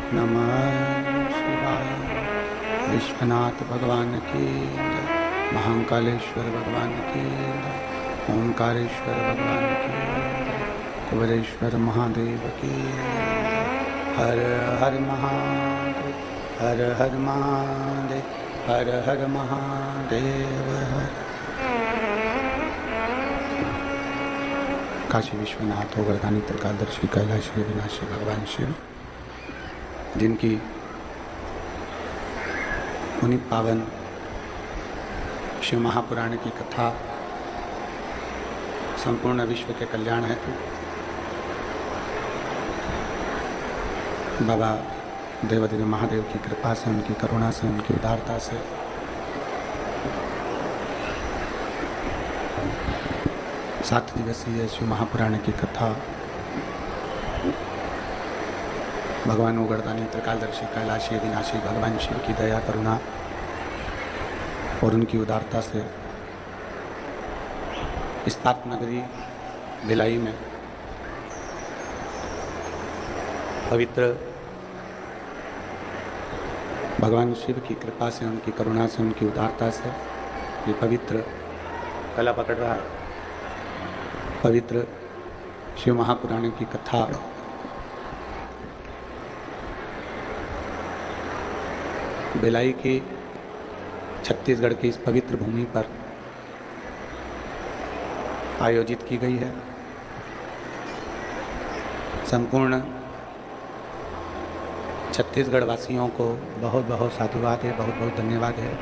नमः शिवाय। विश्वनाथ भगवान की जय, महाकालेश्वर भगवान की जय, ओंकारेश्वर भगवान की जय, कुबेरेश्वर महादेव की जय। हर हर महादेव, हर हर महादेव, हर हर महादेव। काशी विश्वनाथ गोवर्धनी त्रिकालदर्शी कैलाशी अविनाशी भगवान शिव, जिनकी उन्हीं पावन शिव महापुराण की कथा संपूर्ण विश्व के कल्याण हेतु बाबा देवाधिदेव महादेव की कृपा से, उनकी करुणा से, उनकी उदारता से सात दिवसीय शिव महापुराण की कथा भगवान गोवर्धनी त्रिकालदर्शी कैलाशी अविनाशी भगवान शिव की दया करुणा और उनकी उदारता से इस पाप नगरी भिलाई में पवित्र भगवान शिव की कृपा से, उनकी करुणा से, उनकी उदारता से ये पवित्र कला पकड़ रहा है। पवित्र शिव महापुराण की कथा भिलाई की छत्तीसगढ़ की इस पवित्र भूमि पर आयोजित की गई है। संपूर्ण छत्तीसगढ़ वासियों को बहुत बहुत साधुवाद है, बहुत बहुत धन्यवाद है।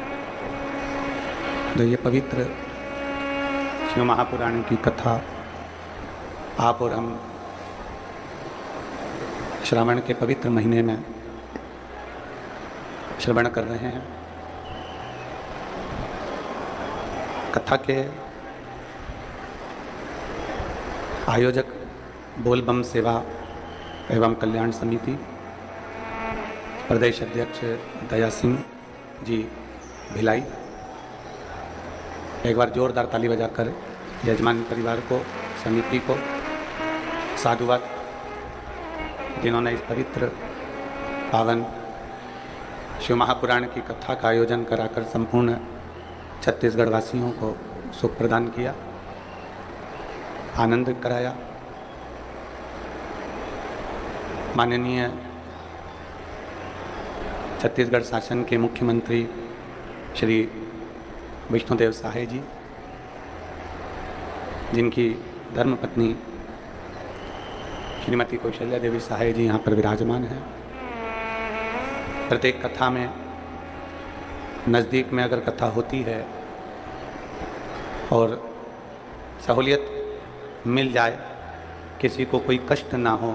तो ये पवित्र शिव महापुराण की कथा आप और हम श्रावण के पवित्र महीने में श्रवण कर रहे हैं। कथा के आयोजक बोलबम सेवा एवं कल्याण समिति प्रदेश अध्यक्ष दया सिंह जी भिलाई, एक बार जोरदार ताली बजाकर यजमान परिवार को, समिति को साधुवाद, जिन्होंने इस पवित्र पावन शिव महापुराण की कथा का आयोजन कराकर संपूर्ण छत्तीसगढ़ वासियों को सुख प्रदान किया, आनंद कराया। माननीय छत्तीसगढ़ शासन के मुख्यमंत्री श्री विष्णुदेव साहे जी, जिनकी धर्मपत्नी श्रीमती कौशल्या देवी साहे जी यहाँ पर विराजमान हैं। प्रत्येक कथा में नज़दीक में अगर कथा होती है और सहूलियत मिल जाए, किसी को कोई कष्ट ना हो,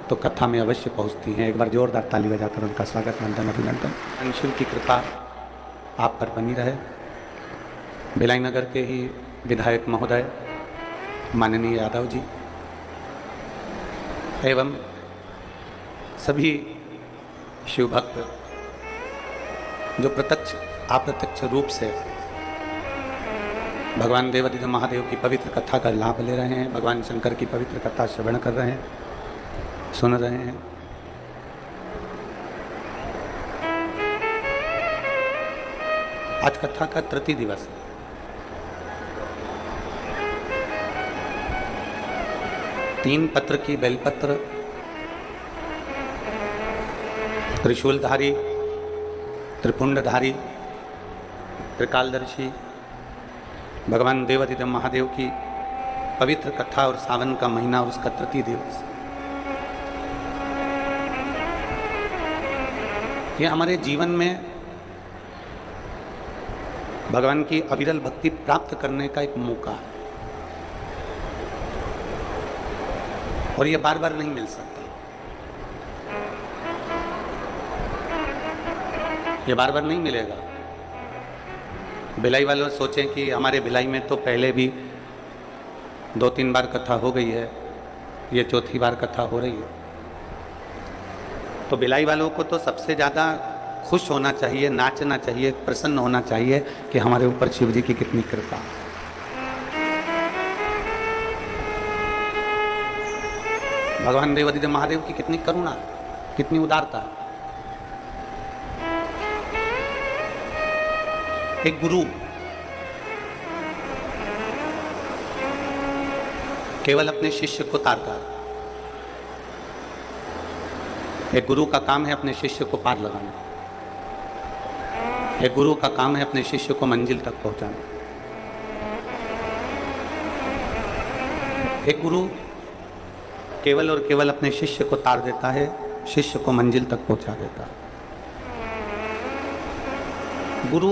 तो कथा में अवश्य पहुंचती हैं। एक बार जोरदार ताली बजाकर उनका स्वागत, वंदन, अभिनंदन। शिव की कृपा आप पर बनी रहे। भिलाई नगर के ही विधायक महोदय माननीय यादव जी एवं सभी शिव भक्त जो प्रत्यक्ष अप्रत्यक्ष रूप से भगवान देवाधिदेव महादेव की पवित्र कथा का लाभ ले रहे हैं, भगवान शंकर की पवित्र कथा श्रवण कर रहे हैं, सुन रहे हैं। आज कथा का तृतीय दिवस है। तीन पत्र की बेलपत्र, त्रिशूलधारी, त्रिपुंडधारी, त्रिकालदर्शी भगवान देवाधिदेव महादेव की पवित्र कथा और सावन का महीना, उसका तृतीय दिवस। ये हमारे जीवन में भगवान की अविरल भक्ति प्राप्त करने का एक मौका है और ये बार बार नहीं मिल सकता। ये बार बार नहीं मिलेगा। भिलाई वालों सोचें कि हमारे भिलाई में तो पहले भी 2-3 बार कथा हो गई है, ये चौथी बार कथा हो रही है। तो भिलाई वालों को तो सबसे ज़्यादा खुश होना चाहिए, नाचना चाहिए, प्रसन्न होना चाहिए कि हमारे ऊपर शिव जी की कितनी कृपा। भगवान देवाधिदेव महादेव की कितनी करुणा, कितनी उदारता है। एक गुरु केवल अपने शिष्य को तारता है। एक गुरु का काम है अपने शिष्य को पार लगाना। एक गुरु का काम है अपने शिष्य को मंजिल तक पहुंचाना। एक गुरु केवल और केवल अपने शिष्य को तार देता है, शिष्य को मंजिल तक पहुंचा देता है। गुरु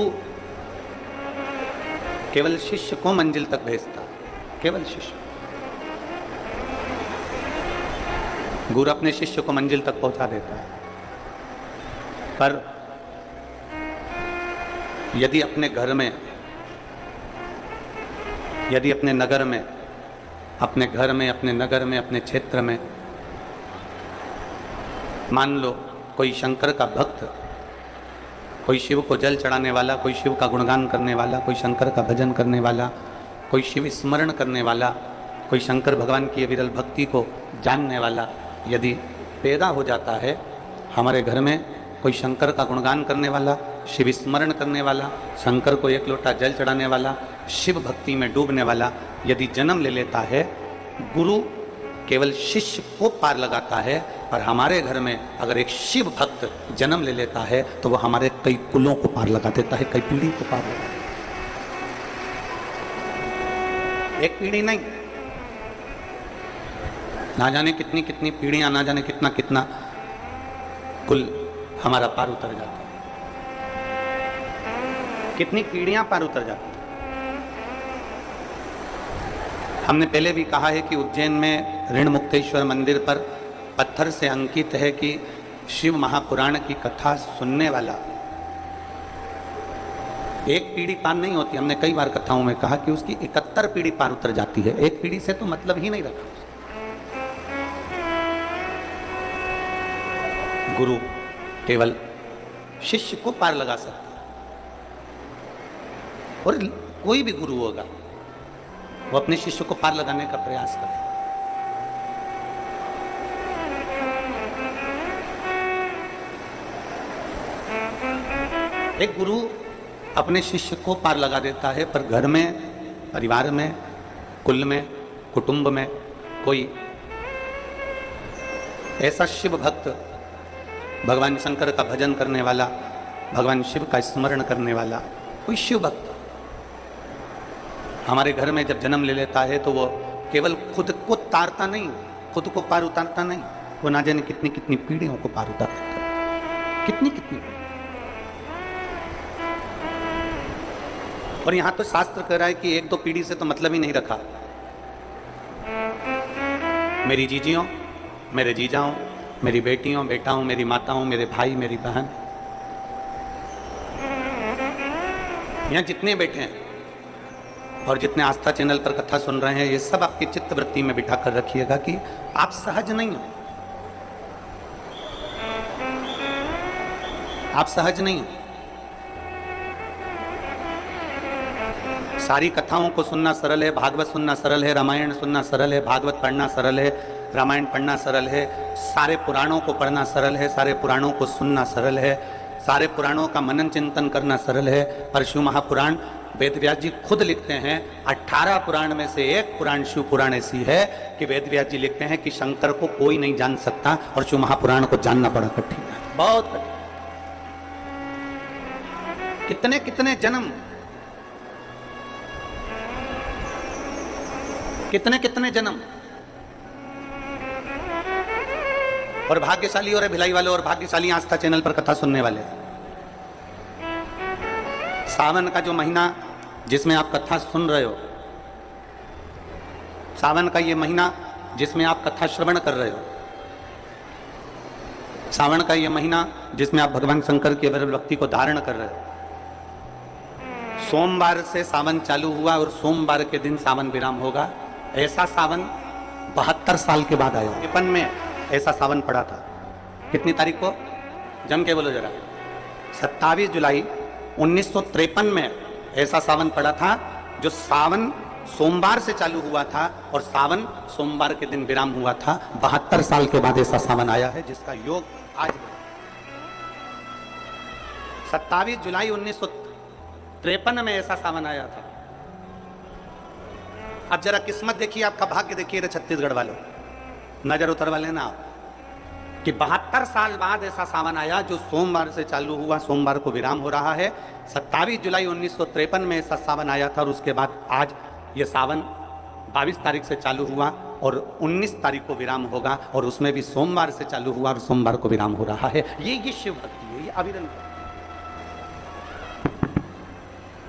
केवल शिष्य को मंजिल तक भेजता है, केवल शिष्य। गुरु अपने शिष्य को मंजिल तक पहुंचा देता है, पर यदि अपने घर में, यदि अपने नगर में, अपने घर में, अपने नगर में, अपने क्षेत्र में मान लो कोई शंकर का भक्त, कोई शिव को जल चढ़ाने वाला, कोई शिव का गुणगान करने वाला, कोई शंकर का भजन करने वाला, कोई शिव स्मरण करने वाला, कोई शंकर भगवान की विरल भक्ति को जानने वाला यदि पैदा हो जाता है हमारे घर में, कोई शंकर का गुणगान करने वाला, शिव स्मरण करने वाला, शंकर को एक लोटा जल चढ़ाने वाला, शिव भक्ति में डूबने वाला यदि जन्म ले लेता है, गुरु केवल शिष्य को पार लगाता है। पर हमारे घर में अगर एक शिव भक्त जन्म ले लेता है तो वो हमारे कई कुलों को पार लगा देता है, कई पीढ़ी को पार लगा देता है। एक पीढ़ी नहीं, ना जाने कितनी कितनी पीढ़ियां, ना जाने कितना कितना कुल हमारा पार उतर जाता है। कितनी पीढ़ियां पार उतर जाती है। हमने पहले भी कहा है कि उज्जैन में ऋण मुक्तेश्वर मंदिर पर पत्थर से अंकित है कि शिव महापुराण की कथा सुनने वाला एक पीढ़ी पार नहीं होती। हमने कई बार कथाओं में कहा कि उसकी 71 पीढ़ी पार उतर जाती है। एक पीढ़ी से तो मतलब ही नहीं रखा। गुरु केवल शिष्य को पार लगा सकता है, और कोई भी गुरु होगा वो अपने शिष्य को पार लगाने का प्रयास करे। एक गुरु अपने शिष्य को पार लगा देता है, पर घर में, परिवार में, कुल में, कुटुंब में कोई ऐसा शिव भक्त, भगवान शंकर का भजन करने वाला, भगवान शिव का स्मरण करने वाला कोई शिव भक्त हमारे घर में जब जन्म ले लेता है तो वो केवल खुद को तारता नहीं, खुद को पार उतारता नहीं, वो ना जाने कितनी कितनी पीढ़ियों को पार उतार देता है, कितनी कितनी। और यहां तो शास्त्र कह रहा है कि एक दो पीढ़ी से तो मतलब ही नहीं रखा। मेरी जीजियों, मेरे जीजाओं, मेरी बेटियों, बेटाओं, मेरी माताओं, मेरे भाई, मेरी बहन, यहां जितने बैठे हैं और जितने आस्था चैनल पर कथा सुन रहे हैं, ये सब आपकी चित्त वृत्ति में बिठा कर रखिएगा कि आप सहज नहीं हो, आप सहज नहीं हो। सारी कथाओं को सुनना सरल है, भागवत सुनना सरल है, रामायण सुनना सरल है, भागवत पढ़ना सरल है, रामायण पढ़ना सरल है, सारे पुराणों को पढ़ना सरल है, सारे पुराणों को सुनना सरल है, सारे पुराणों का मनन चिंतन करना सरल है। पर शिव महापुराण वेदव्यास जी खुद लिखते हैं, 18 पुराण में से एक पुराण शिव पुराण ऐसी है कि वेदव्यास जी लिखते हैं कि शंकर को कोई नहीं जान सकता, और शिव महापुराण को जानना बड़ा कठिन है, बहुत कठिन। कितने कितने जन्म, कितने कितने जन्म, और भाग्यशाली और भिलाई वाले और भाग्यशाली आस्था चैनल पर कथा सुनने वाले। सावन का जो महीना जिसमें आप कथा सुन रहे हो, सावन का ये महीना जिसमें आप कथा श्रवण कर रहे हो, सावन का ये महीना जिसमें आप भगवान शंकर की विरल भक्ति को धारण कर रहे हो। सोमवार से सावन चालू हुआ और सोमवार के दिन सावन विराम होगा। ऐसा सावन 72 साल के बाद आया। 53 में ऐसा सावन पड़ा था। कितनी तारीख को? जम के बोलो जरा। 27 जुलाई 1953 में ऐसा सावन पड़ा था, जो सावन सोमवार से चालू हुआ था और सावन सोमवार के दिन विराम हुआ था। 72 साल के बाद ऐसा सावन आया है जिसका योग आज 27 जुलाई 1953 में ऐसा सावन आया था। अब जरा किस्मत देखिए, आपका भाग्य देखिए रे छत्तीसगढ़ वालों, नजर उतरवा लेना आप कि 72 साल बाद ऐसा सावन आया जो सोमवार से चालू हुआ, सोमवार को विराम हो रहा है। 27 जुलाई 1953 में ऐसा सावन आया था और उसके बाद आज ये सावन 22 तारीख से चालू हुआ और 19 तारीख को विराम होगा, और उसमें भी सोमवार से चालू हुआ और सोमवार को विराम हो रहा है। ये शिव भक्ति है, ये अविरल भक्ति,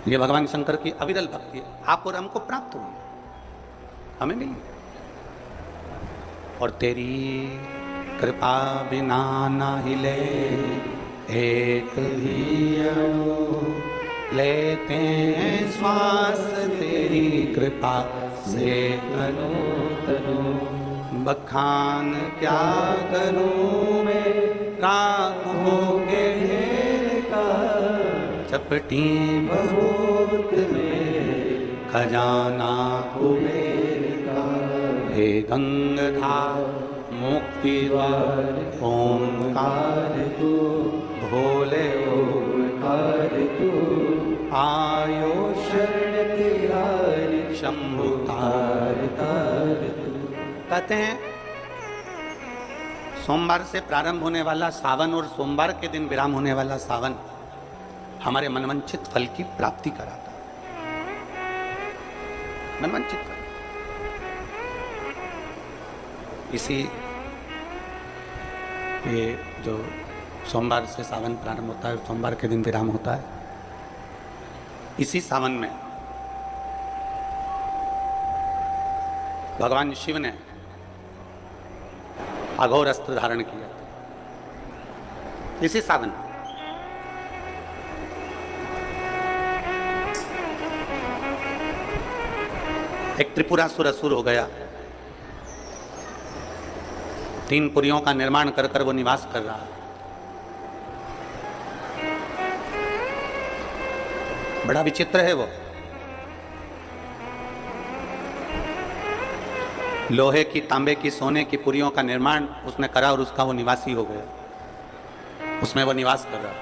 ये भगवान शंकर की अविरल भक्ति है। आप और हमको प्राप्त हुई, हमें मिली। और तेरी कृपा बिना ना हिले एक भी अणु, लेते हैं श्वास तेरी कृपा से तनु तनु। बखान क्या करूं मैं राख होके ढेर का, चपटी बहुत में खजाना कुबेर का। हे गंगाधार मुक्ति द्वार ओंकार तू, भोले ओंकार तू। आयो शरण तिहारी शंभु तार तार तू। कहते हैं सोमवार से प्रारंभ होने वाला सावन और सोमवार के दिन विराम होने वाला सावन हमारे मनवांछित फल की प्राप्ति कराता है। मनवांछित फल। इसी ये जो सोमवार से सावन प्रारंभ होता है, सोमवार के दिन विराम होता है, इसी सावन में भगवान शिव ने अघोर अस्त्र धारण किया। इसी सावन एक त्रिपुरासुर असुर हो गया, 3 पुरियों का निर्माण कर कर वो निवास कर रहा है। बड़ा विचित्र है वो। लोहे की, तांबे की, सोने की पुरियों का निर्माण उसने करा और उसका वो निवासी हो गया, उसमें वो निवास कर रहा।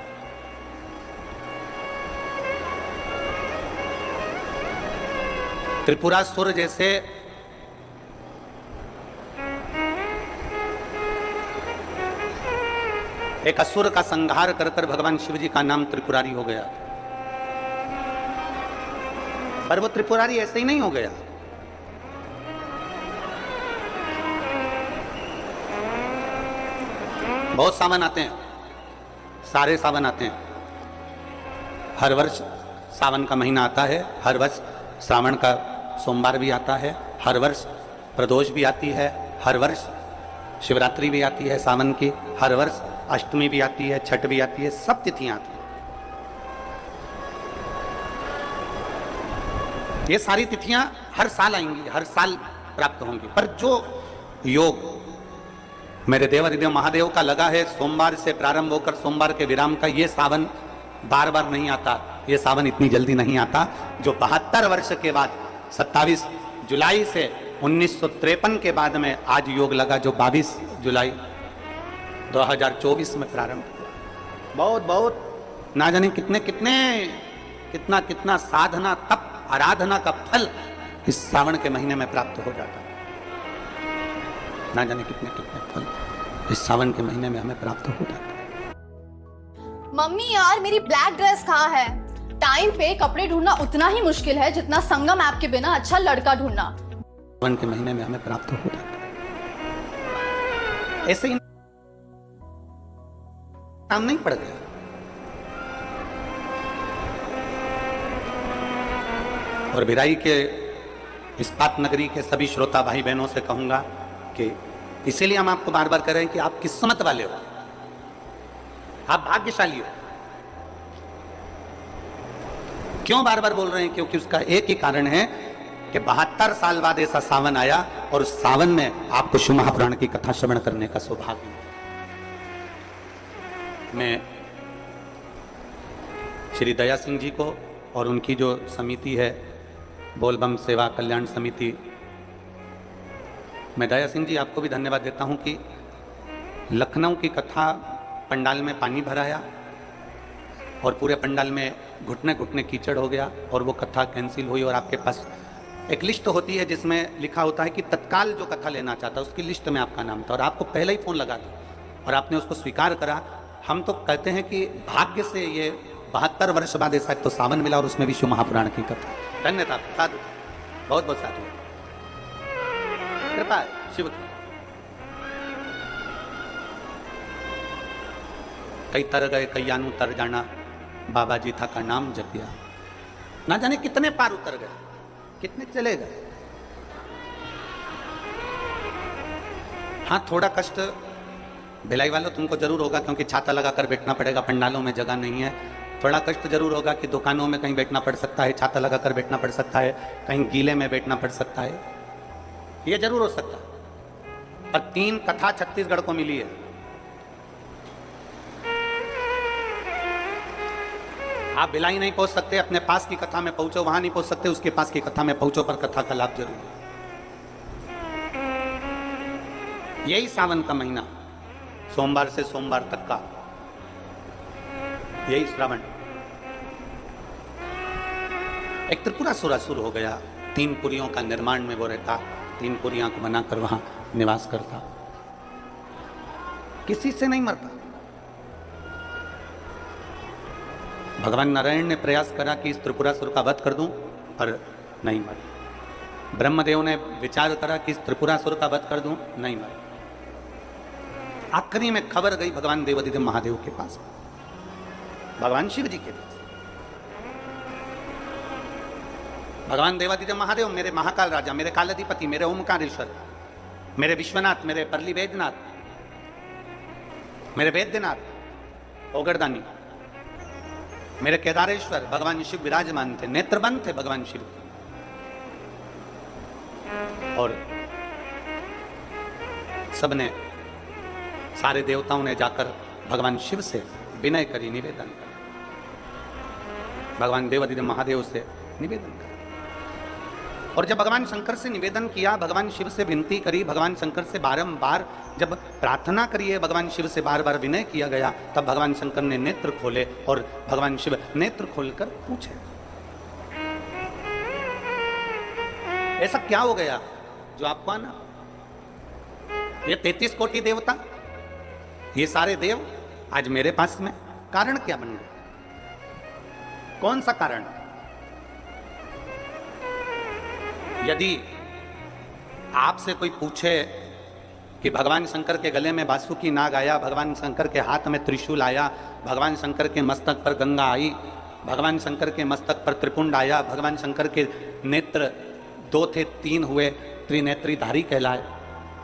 त्रिपुरासुर जैसे एक असुर का संहार कर कर भगवान शिव जी का नाम त्रिपुरारी हो गया। पर वो त्रिपुरारी ऐसे ही नहीं हो गया। बहुत सावन आते हैं, सारे सावन आते हैं। हर वर्ष सावन का महीना आता है, हर वर्ष श्रावण का सोमवार भी आता है, हर वर्ष प्रदोष भी आती है, हर वर्ष शिवरात्रि भी आती है सावन की, हर वर्ष अष्टमी भी आती है, छठ भी आती है, सब तिथियां आती हैं। ये सारी तिथियां हर साल आएंगी, हर साल प्राप्त होंगी। पर जो योग मेरे देवाधिदेव महादेव का लगा है सोमवार से प्रारंभ होकर सोमवार के विराम का, ये सावन बार बार नहीं आता, ये सावन इतनी जल्दी नहीं आता। जो 72 वर्ष के बाद 27 जुलाई से 1953 के बाद में आज योग लगा, जो 22 जुलाई 2024 में प्रारंभ हुआ। बहुत बहुत ना जाने कितने कितने कितना कितना साधना तप आराधना का फल इस सावन के महीने में प्राप्त हो जाता है। ना जाने कितने कितने फल इस सावन के महीने में हमें प्राप्त हो जाता है। मम्मी यार, मेरी ब्लैक ड्रेस कहाँ है? टाइम पे कपड़े ढूंढना उतना ही मुश्किल है जितना संगम ऐप के बिना अच्छा लड़का ढूंढना। सावन के महीने में हमें प्राप्त हो जाता है। ऐसे ही काम नहीं पड़ गया। और भिराई के इस्पात नगरी के सभी श्रोता भाई बहनों से कहूंगा कि इसीलिए हम आपको बार बार कह रहे हैं कि आप किस्मत वाले हो, आप भाग्यशाली हो। क्यों बार बार बोल रहे हैं? क्योंकि उसका एक ही कारण है कि 72 साल बाद ऐसा सावन आया और उस सावन में आपको शिव महापुराण की कथा श्रवण करने का सौभाग्य मिला। मैं श्री दया सिंह जी को और उनकी जो समिति है बोलबम सेवा कल्याण समिति, मैं दया सिंह जी आपको भी धन्यवाद देता हूं कि लखनऊ की कथा पंडाल में पानी भराया और पूरे पंडाल में घुटने घुटने कीचड़ हो गया और वो कथा कैंसिल हुई, और आपके पास एक लिस्ट होती है जिसमें लिखा होता है कि तत्काल जो कथा लेना चाहता है उसकी लिस्ट में आपका नाम था, और आपको पहले ही फ़ोन लगा दिया और आपने उसको स्वीकार करा। हम तो कहते हैं कि भाग्य से ये 72 वर्ष बाद ऐसा तो सावन मिला और उसमें विष्णु महापुराण की कथा। धन्यवाद, साधु, बहुत बहुत साधु, कृपा है शिव की। कई तर गए कईयानु तर जाना, बाबा जी था का नाम जपिया, ना जाने कितने पार उतर गए, कितने चले गए। हाँ, थोड़ा कष्ट भिलाई वालों तुमको जरूर होगा, क्योंकि छाता लगाकर बैठना पड़ेगा, पंडालों में जगह नहीं है। थोड़ा कष्ट जरूर होगा कि दुकानों में कहीं बैठना पड़ सकता है, छाता लगाकर बैठना पड़ सकता है, कहीं गीले में बैठना पड़ सकता है, ये जरूर हो सकता है। पर 3 कथा छत्तीसगढ़ को मिली है। आप भिलाई नहीं पहुंच सकते, अपने पास की कथा में पहुंचो, वहां नहीं पहुंच सकते, उसके पास की कथा में पहुंचो, पर कथा का लाभ जरूर है। यही सावन का महीना, सोमवार से सोमवार तक का, यही श्रावण। एक त्रिपुरासुर शुरू हो गया, 3 पुरियों का निर्माण में वो रहता, 3 पुरियां को बनाकर वहां निवास करता, किसी से नहीं मरता। भगवान नारायण ने प्रयास करा कि इस त्रिपुरासुर का वध कर दूं, पर नहीं मरे। ब्रह्मदेव ने विचार करा कि इस त्रिपुरासुर का वध कर दूं, नहीं मरे। आखिरी में खबर गई भगवान देवादिदेव महादेव के पास, भगवान शिव जी के पास। भगवान देवादिदेव महादेव, मेरे महाकाल राजा, मेरे कालाधिपति, मेरे ओमकारेश्वर, मेरे विश्वनाथ, मेरे परली वैद्यनाथ, मेरे वैद्यनाथ ओगरदानी, मेरे केदारेश्वर, भगवान शिव विराजमान थे, नेत्रबंद थे भगवान शिव। और सबने, सारे देवताओं ने जाकर भगवान शिव से विनय करी, निवेदन करा, भगवान देवादिदेव महादेव से निवेदन करा। और जब भगवान शंकर से निवेदन किया, भगवान शिव से विनती करी, भगवान शंकर से बारंबार जब प्रार्थना करिए, भगवान शिव से बार बार विनय किया गया, तब भगवान शंकर ने नेत्र खोले और भगवान शिव नेत्र खोलकर पूछे, ऐसा क्या हो गया जो आपको आना? ये 33 कोटि देवता, ये सारे देव आज मेरे पास में, कारण क्या बन गया? कौन सा कारण? यदि आपसे कोई पूछे कि भगवान शंकर के गले में बासुकी नाग आया, भगवान शंकर के हाथ में त्रिशूल आया, भगवान शंकर के मस्तक पर गंगा आई, भगवान शंकर के मस्तक पर त्रिपुंड आया, भगवान शंकर के नेत्र 2 थे 3 हुए, त्रिनेत्रीधारी कहलाए,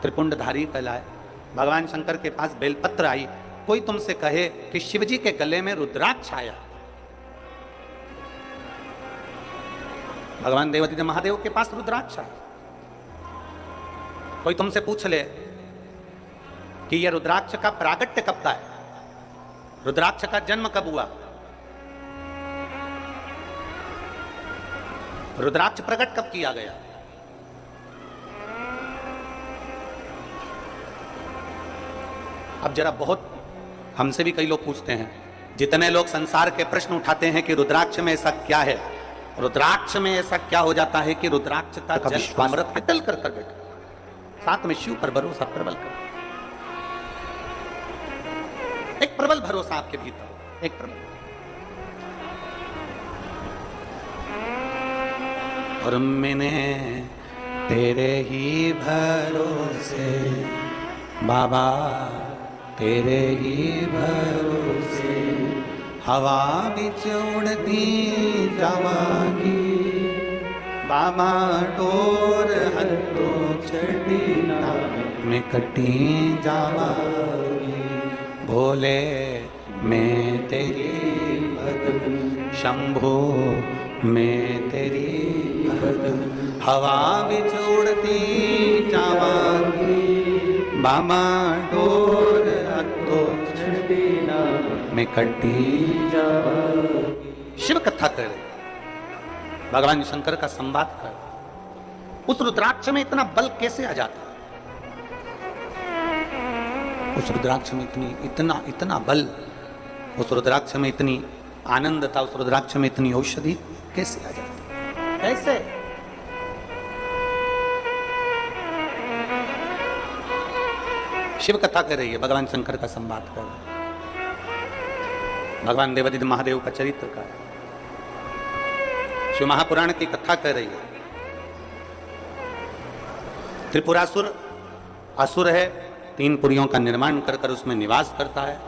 त्रिपुंडधारी कहलाए, भगवान शंकर के पास बेलपत्र आई, कोई तुमसे कहे कि शिवजी के गले में रुद्राक्ष आया, भगवान देवादिदेव महादेव के पास रुद्राक्ष आया, कोई तुमसे पूछ ले कि यह रुद्राक्ष का प्रागट्य कब का है, रुद्राक्ष का जन्म कब हुआ, रुद्राक्ष प्रकट कब किया गया? अब जरा बहुत हमसे भी कई लोग पूछते हैं, जितने लोग संसार के प्रश्न उठाते हैं कि रुद्राक्ष में ऐसा क्या है, रुद्राक्ष में ऐसा क्या हो जाता है कि रुद्राक्ष का जल अमृत अटल कर बैठा, साथ में शिव पर भरोसा प्रबल कर, एक प्रबल भरोसा आपके भीतर, एक प्रबल। और मैंने तेरे ही भरोसे बाबा, तेरे ही भरोसे हवा बिच उड़ती जावागी, बाबा डोर हथों चढ़ी मैं कटी जावागी, भोले मैं तेरी भगत, शंभो मैं तेरी भगत, हवा बिच उड़ती जावागी, बाबा डोर हथों चढ़ी मैं कटी जावागी। शिव कथा कर, भगवान शंकर का संवाद कर, उस रुद्राक्ष में इतना बल कैसे आ जाता? उस रुद्राक्ष में इतना बल, उस रुद्राक्ष में इतनी आनंद था उस रुद्राक्ष में, इतनी औषधि कैसे आ जाती, कैसे? शिव कथा कर रही है, भगवान शंकर का संवाद कर रहा है, भगवान देवादिदेव महादेव का चरित्र का शिव महापुराण की कथा कर रही है। त्रिपुरासुर असुर है, 3 पुरियों का निर्माण कर कर उसमें निवास करता है।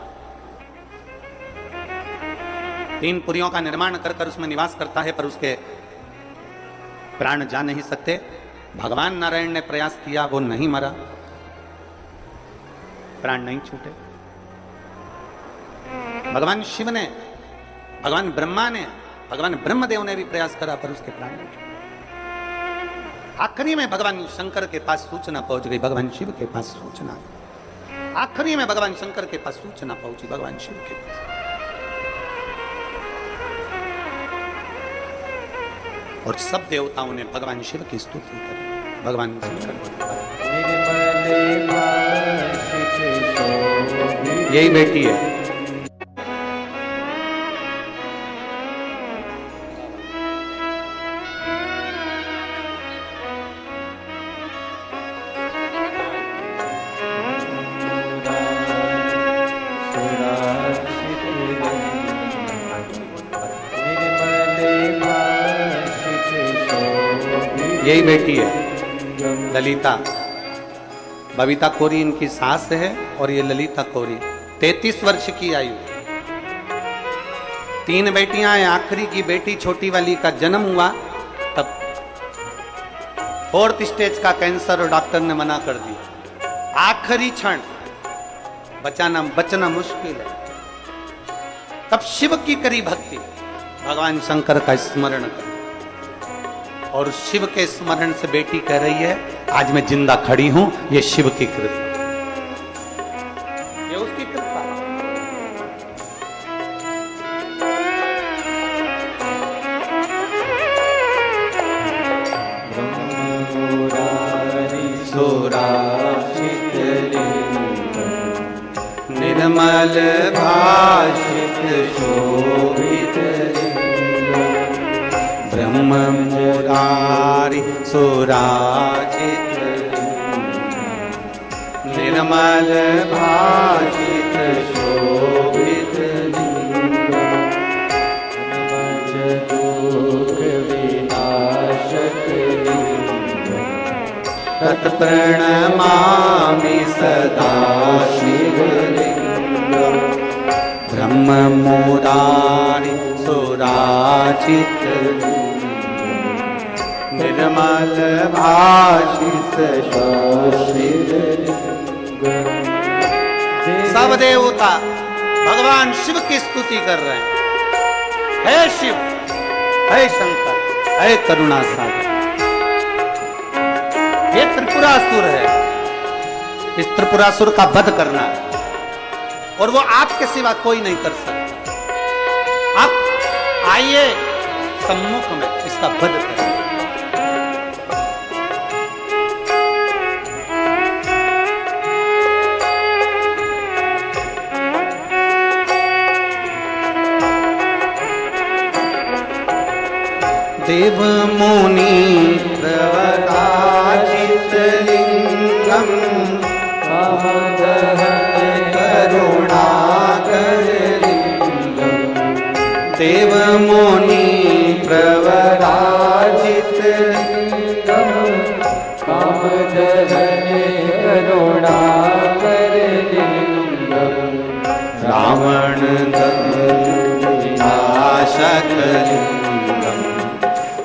3 पुरियों का निर्माण कर कर उसमें निवास करता है, पर उसके प्राण जा नहीं सकते। भगवान नारायण ने प्रयास किया, वो नहीं मरा, प्राण नहीं छूटे। भगवान शिव ने, भगवान ब्रह्मा ने, भगवान ब्रह्मदेव ने भी प्रयास करा, पर उसके प्राण नहीं छूटे। आखिरी में भगवान शंकर के पास सूचना पहुंच गई, भगवान शिव के पास सूचना, आखिरी में भगवान शंकर के पास सूचना पहुंची, भगवान शिव के पास। और सब देवताओं ने भगवान शिव की स्तुति करी, भगवान शंकर। यही बेटी है, यही बेटी है ललिता। बबीता कोरी इनकी सास है और ये ललिता कोरी, 33 वर्ष की आयु, 3 बेटियां हैं। आखिरी की बेटी छोटी वाली का जन्म हुआ तब 4th स्टेज का कैंसर और डॉक्टर ने मना कर दिया। आखिरी क्षण बचना मुश्किल है। तब शिव की करी भक्ति, भगवान शंकर का स्मरण कर, और शिव के स्मरण से बेटी कह रही है आज मैं जिंदा खड़ी हूं, ये शिव की कृपा, ये उसकी कृपा। निर्मल भाषित शोभित ब्रह्म मुरारी सुराजित निर्मल भाषित शोभित दुख विनाशक तत्प्रणमामि सदा शिवलिंगम् ब्रह्म मुरारी सुराजित निर्मल भाषित शिवलिंगम्। सब देवता भगवान शिव की स्तुति कर रहे हैं। हे शिव, हे शंकर, हे करुणा सागर। ये त्रिपुरासुर है, इस त्रिपुरासुर का वध करना है और वो आपके सिवा कोई नहीं कर सकता। आप आइए सम्मुख में इसका वध करें। देव मुनि प्रवताचित लिंगम करुणाकर लिंगम। देव मुनि प्रवताचित लिंगम करुणाकर लिंगम। रावण विनाशक लिंगम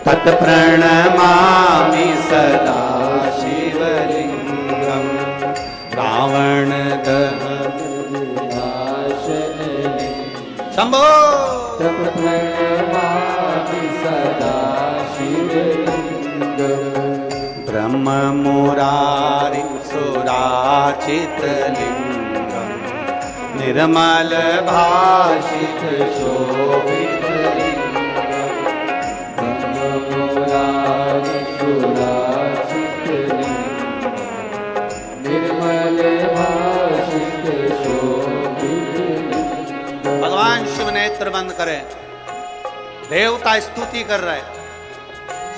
तत्प्रणमामि सदा शिवलिंगम्। रावण शंभो तत्प्रणमामि सदा शिवलिंगम्। ब्रह्म मुरारी सुराचित लिंगम् निर्मल भाषित शोभित लिंगम्। भगवान शिव नेत्र बंद करें, देवता स्तुति कर रहे,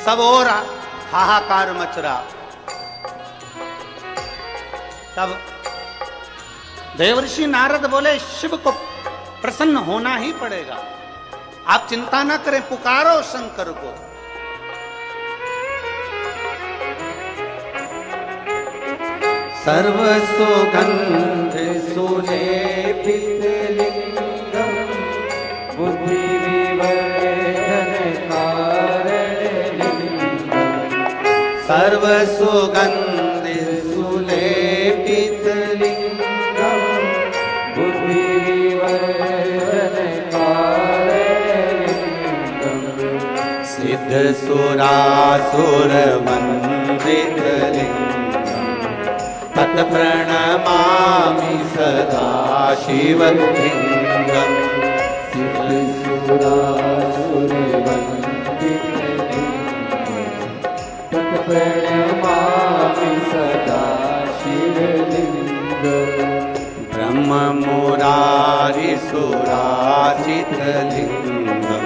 सब और हाहाकार मच रहा। तब देवर्षि नारद बोले, शिव को प्रसन्न होना ही पड़ेगा, आप चिंता ना करें, पुकारो शंकर को। सर्व सुगंध सुलेपित लिंगम बुद्धि विवर्धन कारण लिंगम। सर्व सुगंध सुलेपित लिंगम बुद्धि विवर्धन कारण लिंगम। सिद्ध सुरासुर वंदित लिंगम तत् प्रणमामि सदा शिवलिंगम। सिद्ध सुरासुर वंदित लिंगम तत् प्रणमामि सदा शिवलिंगम। ब्रह्म मुरारी सुराचित लिंगम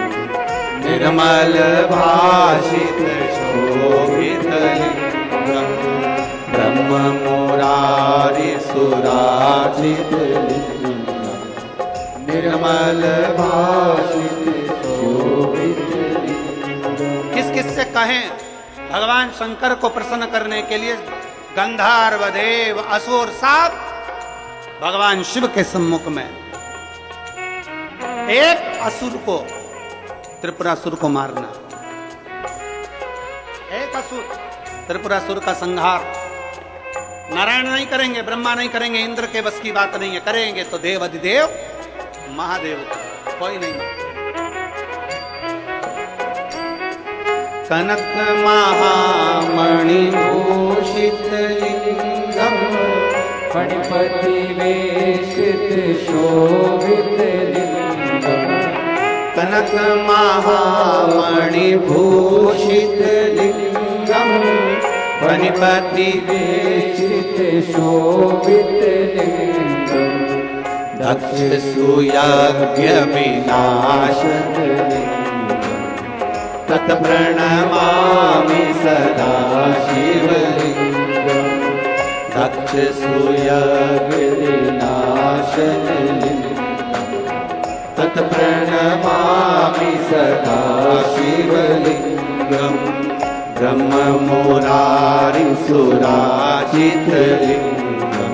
निर्मल भाषित शोभित लिंगम। ब्रह्म मुरारी सुराचित लिंगम निर्मल भाषित शोभित लिंगम। किस किस से कहें भगवान शंकर को प्रसन्न करने के लिए गंधर्व देव असुर सब भगवान शिव के सम्मुख में। एक असुर को, त्रिपुरासुर को मारना, एक असुर, त्रिपुरासुर का संहार नारायण नहीं करेंगे, ब्रह्मा नहीं करेंगे, इंद्र के बस की बात नहीं है, करेंगे तो देव अधिदेव महादेव, कोई नहीं। कनक महामणि भूषित लिंगम फणिपति वेशित शोभित लिंगम। कनक महामणि भूषित लिंगम फणिपति वेशित शोभित लिंगम। दक्ष सुयज्ञ विनाशन तत् प्रणमामि सदा शिवलिंगम। दक्ष सुयज्ञ विनाशन तत् प्रणमामि सदा शिवलिंगम। ब्रह्म मुरारी सुराचित लिंगम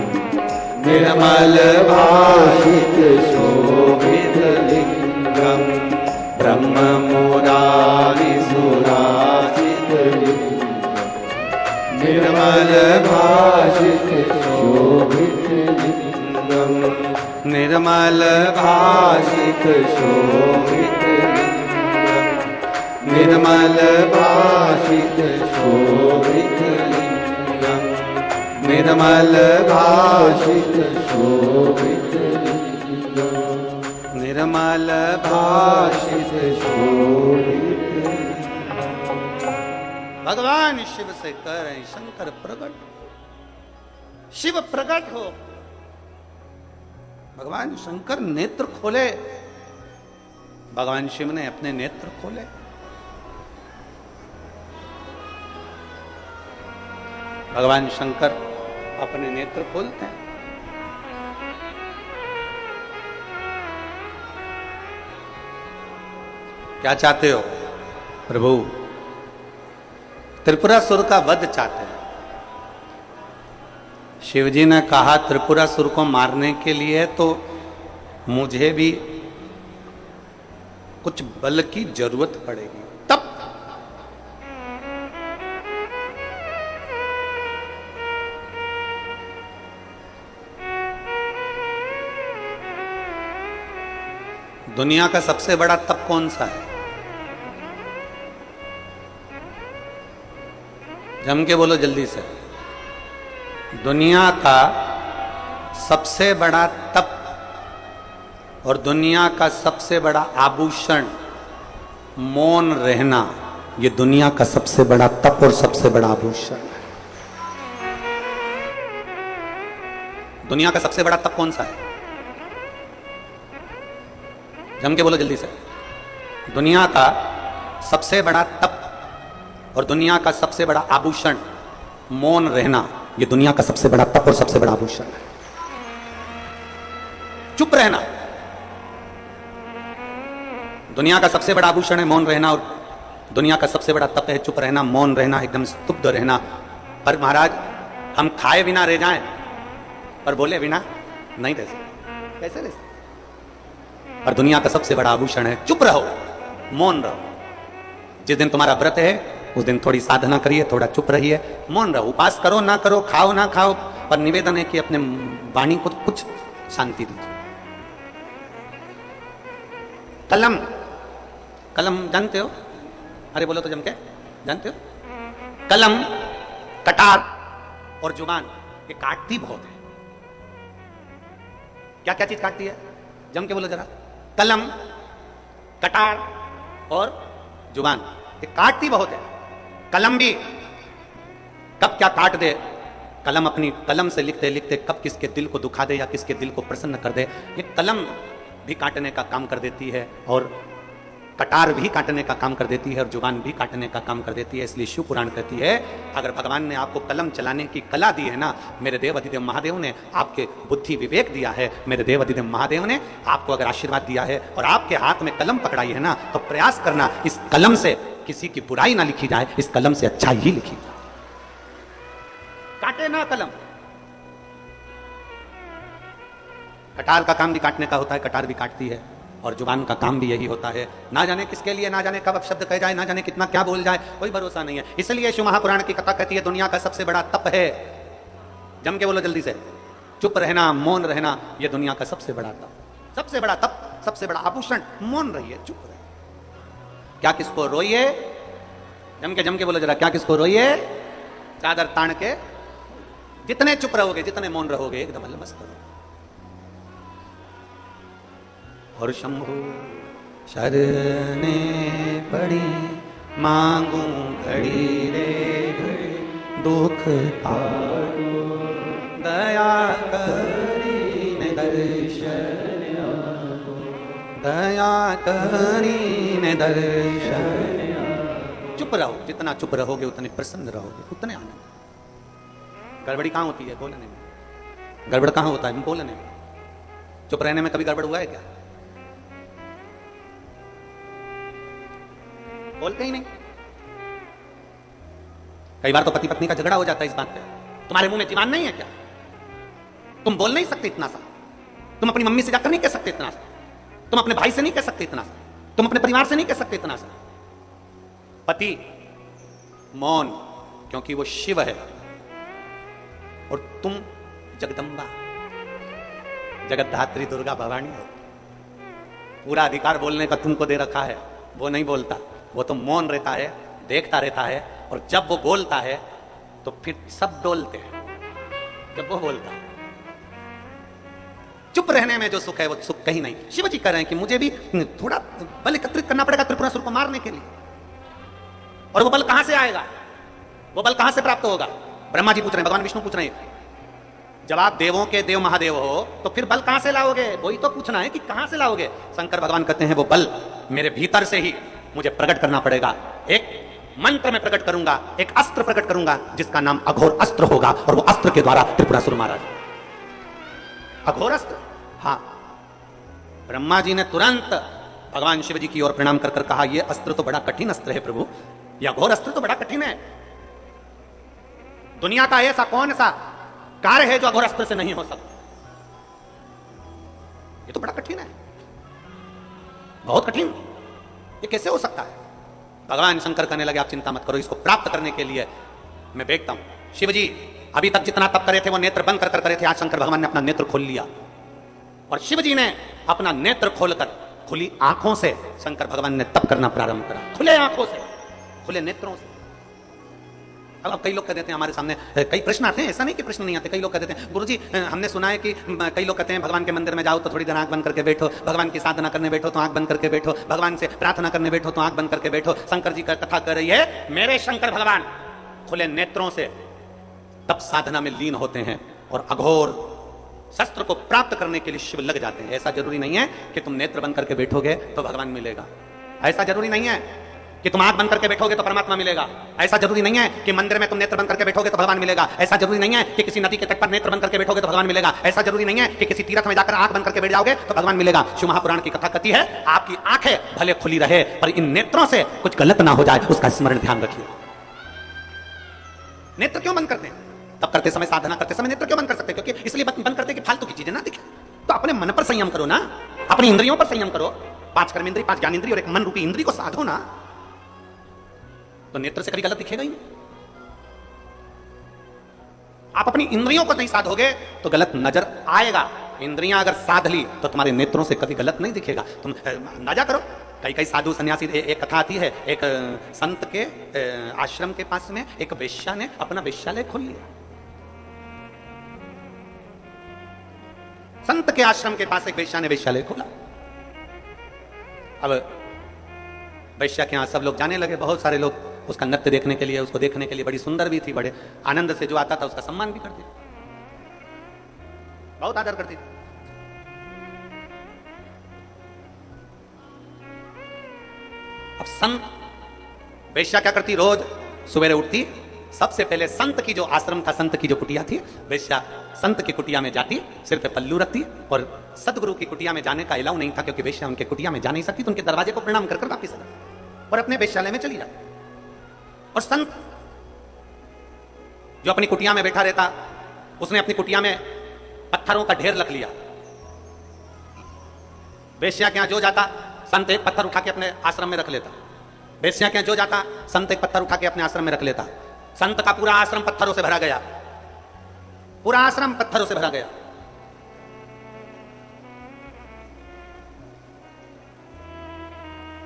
निर्मल भाषित शोभित लिंगम। ब्रह्म मुरारी सुराचित लिंगम निर्मल भाषित शोभित लिंगम। निर्मल भाषित शोभित लिंगम। निर्मल भाषित शोभित लिंगम। निर्मल भाषित शोभित लिंगम। निर्मल भाषित शोभित लिंगम। भगवान शिव से कह रहे हैं, शंकर प्रकट, शिव प्रकट हो। भगवान शंकर नेत्र खोले, भगवान शिव ने अपने नेत्र खोले। भगवान शंकर अपने नेत्र खोलते हैं। क्या चाहते हो प्रभु? त्रिपुरासुर का वध चाहते हैं। शिवजी ने कहा त्रिपुरासुर को मारने के लिए तो मुझे भी कुछ बल की जरूरत पड़ेगी, तब दुनिया का सबसे बड़ा तप कौन सा है? जम के बोलो जल्दी से। दुनिया का सबसे बड़ा तप और दुनिया का सबसे बड़ा आभूषण मौन रहना, ये दुनिया का सबसे बड़ा तप और सबसे बड़ा आभूषण है। दुनिया का सबसे बड़ा तप कौन सा है? जम के बोलो जल्दी से। दुनिया का सबसे बड़ा तप और दुनिया का सबसे बड़ा आभूषण मौन रहना, यह दुनिया का सबसे बड़ा तप और सबसे बड़ा आभूषण है। चुप रहना दुनिया का सबसे बड़ा आभूषण है, मौन रहना, और दुनिया का सबसे बड़ा तप है चुप रहना, मौन रहना, एकदम स्तुब्ध रहना। पर महाराज हम खाए बिना रह जाएं पर बोले बिना नहीं रह सकते, कैसे रह सकते? पर दुनिया का सबसे बड़ा आभूषण है चुप रहो, मौन रहो। जिस दिन तुम्हारा व्रत है उस दिन थोड़ी साधना करिए, थोड़ा चुप रहिए, मौन रहो, उपास करो ना करो, खाओ ना खाओ, पर निवेदन है कि अपने वाणी को कुछ शांति दीजिए। कलम, कलम जानते हो? अरे बोलो तो जम के, जानते हो? कलम, कटार और जुबान ये काटती बहुत है। क्या क्या चीज काटती है? जम के बोलो जरा। कलम, कटार और जुबान ये काटती बहुत है। कलम भी कब क्या काट दे, कलम अपनी कलम से लिखते लिखते कब किसके दिल को दुखा दे या किसके दिल को प्रसन्न कर दे, ये कलम भी काटने का काम कर देती है और कटार भी काटने का काम कर देती है और जुबान भी काटने का काम कर देती है। इसलिए शिव पुराण कहती है अगर भगवान ने आपको कलम चलाने की कला दी है ना, मेरे देव अधिदेव महादेव ने आपके बुद्धि विवेक दिया है, मेरे देव अधिदेव महादेव ने आपको अगर आशीर्वाद दिया है और आपके हाथ में कलम पकड़ाई है ना, तो प्रयास करना इस कलम से किसी की बुराई ना लिखी जाए, इस कलम से अच्छा ही लिखी जाए। काटे ना कलम। कटार का काम भी काटने का होता है, कटार भी काटती है, और जुबान का काम भी यही होता है। ना जाने किसके लिए, ना जाने कब अपशब्द कह जाए, ना जाने कितना क्या बोल जाए, कोई भरोसा नहीं है। इसलिए शिव महापुराण की कथा कहती है दुनिया का सबसे बड़ा तप है, जम के बोलो जल्दी से, चुप रहना, मौन रहना, यह दुनिया का सबसे बड़ा तप, सबसे बड़ा तप, सबसे बड़ा आभूषण। मौन रहिए, चुप रहिए। क्या किसको रोइए? जम के बोलो जरा, क्या किसको रोइए? चादर तान के। जितने चुप रहोगे, जितने मौन रहोगे, एकदम अलमस्त करो। और शंभु शरणे पड़ी मांगू घड़ी रे घड़ी, दुख पारो दया करीने दर्शन, दया करीने दर्शन। चुप रहो, जितना चुप रहोगे उतने प्रसन्न रहोगे, उतने आनंद। गड़बड़ी कहाँ होती है? बोलने में। गड़बड़ कहाँ होता है? बोलने में। चुप रहने में कभी गड़बड़ हुआ है क्या? बोलते ही नहीं। कई बार तो पति पत्नी का झगड़ा हो जाता है इस बात पे, तुम्हारे मुंह में जीवान नहीं है क्या? तुम बोल नहीं सकते इतना सा? तुम अपनी मम्मी से जाकर नहीं कह सकते इतना सा? तुम अपने भाई से नहीं कह सकते इतना सा? तुम अपने परिवार से नहीं कह सकते इतना सा? पति मौन, क्योंकि वो शिव है और तुम जगदम्बा, जगतधात्री दुर्गा भवानी हो। पूरा अधिकार बोलने का तुमको दे रखा है, वो नहीं बोलता, वो तो मौन रहता है, देखता रहता है, और जब वो बोलता है तो फिर सब डोलते हैं जब वो बोलता है। चुप रहने में जो सुख है वो सुख कहीं नहीं। शिव जी कह रहे हैं कि मुझे भी थोड़ा बल एकत्रित करना पड़ेगा त्रिपुरासुर को मारने के लिए, और वो बल कहां से आएगा? वो बल कहां से प्राप्त होगा? ब्रह्मा जी पूछ रहे हैं, भगवान विष्णु पूछ रहे हैं। जब आप देवों के देव महादेव हो तो फिर बल कहां से लाओगे? वही तो पूछना है कि कहां से लाओगे। शंकर भगवान कहते हैं वो बल मेरे भीतर से ही मुझे प्रकट करना पड़ेगा। एक मंत्र में प्रकट करूंगा, एक अस्त्र प्रकट करूंगा जिसका नाम अघोर अस्त्र होगा, और वो अस्त्र के द्वारा त्रिपुरासुर मारा जाए। अघोर अस्त्र। हाँ, ब्रह्मा जी ने तुरंत भगवान शिव जी की ओर प्रणाम कर कर कहा, यह अस्त्र तो बड़ा कठिन अस्त्र है प्रभु, यह अघोर अस्त्र तो बड़ा कठिन है। दुनिया का ऐसा कौन सा कार्य है जो अघोर अस्त्र से नहीं हो सकता? ये तो बड़ा कठिन है, बहुत कठिन। ये कैसे हो सकता है? भगवान शंकर कहने लगे आप चिंता मत करो, इसको प्राप्त करने के लिए मैं देखता हूं। शिव जी अभी तक जितना तप करे थे वो नेत्र बंद कर कर करे थे, आज शंकर भगवान ने अपना नेत्र खोल लिया, और शिव जी ने अपना नेत्र खोलकर खुली आंखों से शंकर भगवान ने तप करना प्रारंभ करा, खुले आंखों से, खुले नेत्रों से। अब कई लोग कहते हैं हमारे सामने कई प्रश्न आते हैं, ऐसा नहीं कि प्रश्न नहीं आते। कई लोग कहते हैं गुरुजी हमने सुना है कि कई लोग कहते हैं भगवान के मंदिर में जाओ तो थोड़ी देर आंख बंद करके बैठो, भगवान की साधना करने बैठो तो आंख बंद करके बैठो, भगवान से प्रार्थना करने बैठो तो आंख बंद करके बैठो। शंकर जी का कथा कर रही है, मेरे शंकर भगवान खुले नेत्रों से तप साधना में लीन होते हैं और अघोर शस्त्र को प्राप्त करने के लिए शिव लग जाते हैं। ऐसा जरूरी नहीं है कि तुम नेत्र बंद करके बैठोगे तो भगवान मिलेगा। ऐसा जरूरी नहीं है कि तुम आंख बंद करके बैठोगे तो परमात्मा मिलेगा। ऐसा जरूरी नहीं है कि मंदिर में तुम नेत्र बंद करके बैठोगे तो भगवान मिलेगा। ऐसा जरूरी नहीं है कि किसी नदी के तट पर नेत्र बंद करके बैठोगे तो भगवान मिलेगा। ऐसा जरूरी नहीं है कि किसी तीर्थ में जाकर आंख बंद करके बैठ जाओगे तो भगवान मिलेगा। शिव महापुराण की कथा कहती है आपकी आंखें भले खुली रहे पर इन नेत्रों से कुछ गलत ना हो जाए, उसका स्मरण ध्यान रखिए। नेत्र क्यों बंद करते हैं? तब करते समय, साधना करते समय नेत्र क्यों बंद कर सकते हैं? क्योंकि इसलिए बंद करते कि फालतू की चीजें ना दिखे। तो अपने मन पर संयम करो ना, अपनी इंद्रियों पर संयम करो। 5 कर्मेंद्रिय, 5 ज्ञानेंद्रिय और एक मन रूपी इंद्रिय को साधो ना, तो नेत्र से कभी गलत दिखेगा ही नहीं। आप अपनी इंद्रियों को नहीं साधोगे तो गलत नजर आएगा। इंद्रियां अगर साध ली तो तुम्हारे नेत्रों से कभी गलत नहीं दिखेगा। तुम अंदाजा करो, कई साधु सन्यासी, एक कथा आती है, एक संत के आश्रम के पास में एक वेश्या ने अपना वेश्यालय खोल लिया। संत के आश्रम के पास एक वेश्या ने वेश्यालय खोला। अब वेश्या के यहां सब लोग जाने लगे, बहुत सारे लोग उसका नृत्य देखने के लिए, उसको देखने के लिए। बड़ी सुंदर भी थी, बड़े आनंद से जो आता था उसका सम्मान भी करती, बहुत आदर करती थी। अब संत वेश्या क्या करती, रोज सवेरे उठती, सबसे पहले संत की जो आश्रम था, संत की जो कुटिया थी, वेश्या संत की कुटिया में जाती, सिर पे पल्लू रखती। और सदगुरु की कुटिया में जाने का अलाउ नहीं था क्योंकि वेश्या उनके कुटिया में जा नहीं सकती, तो उनके दरवाजे को प्रणाम कर कर वापिस आ और अपने वेश्यालय में चली जाती। और संत जो अपनी कुटिया में बैठा रहता, उसने अपनी कुटिया में पत्थरों का ढेर रख लिया। वेश्या के यहां जो जाता, संत एक पत्थर उठा के अपने आश्रम में रख लेता। वेश्या के यहां जो जाता, संत एक पत्थर उठा के अपने आश्रम में रख लेता। संत का पूरा आश्रम पत्थरों से भरा गया, पूरा आश्रम पत्थरों से भरा गया।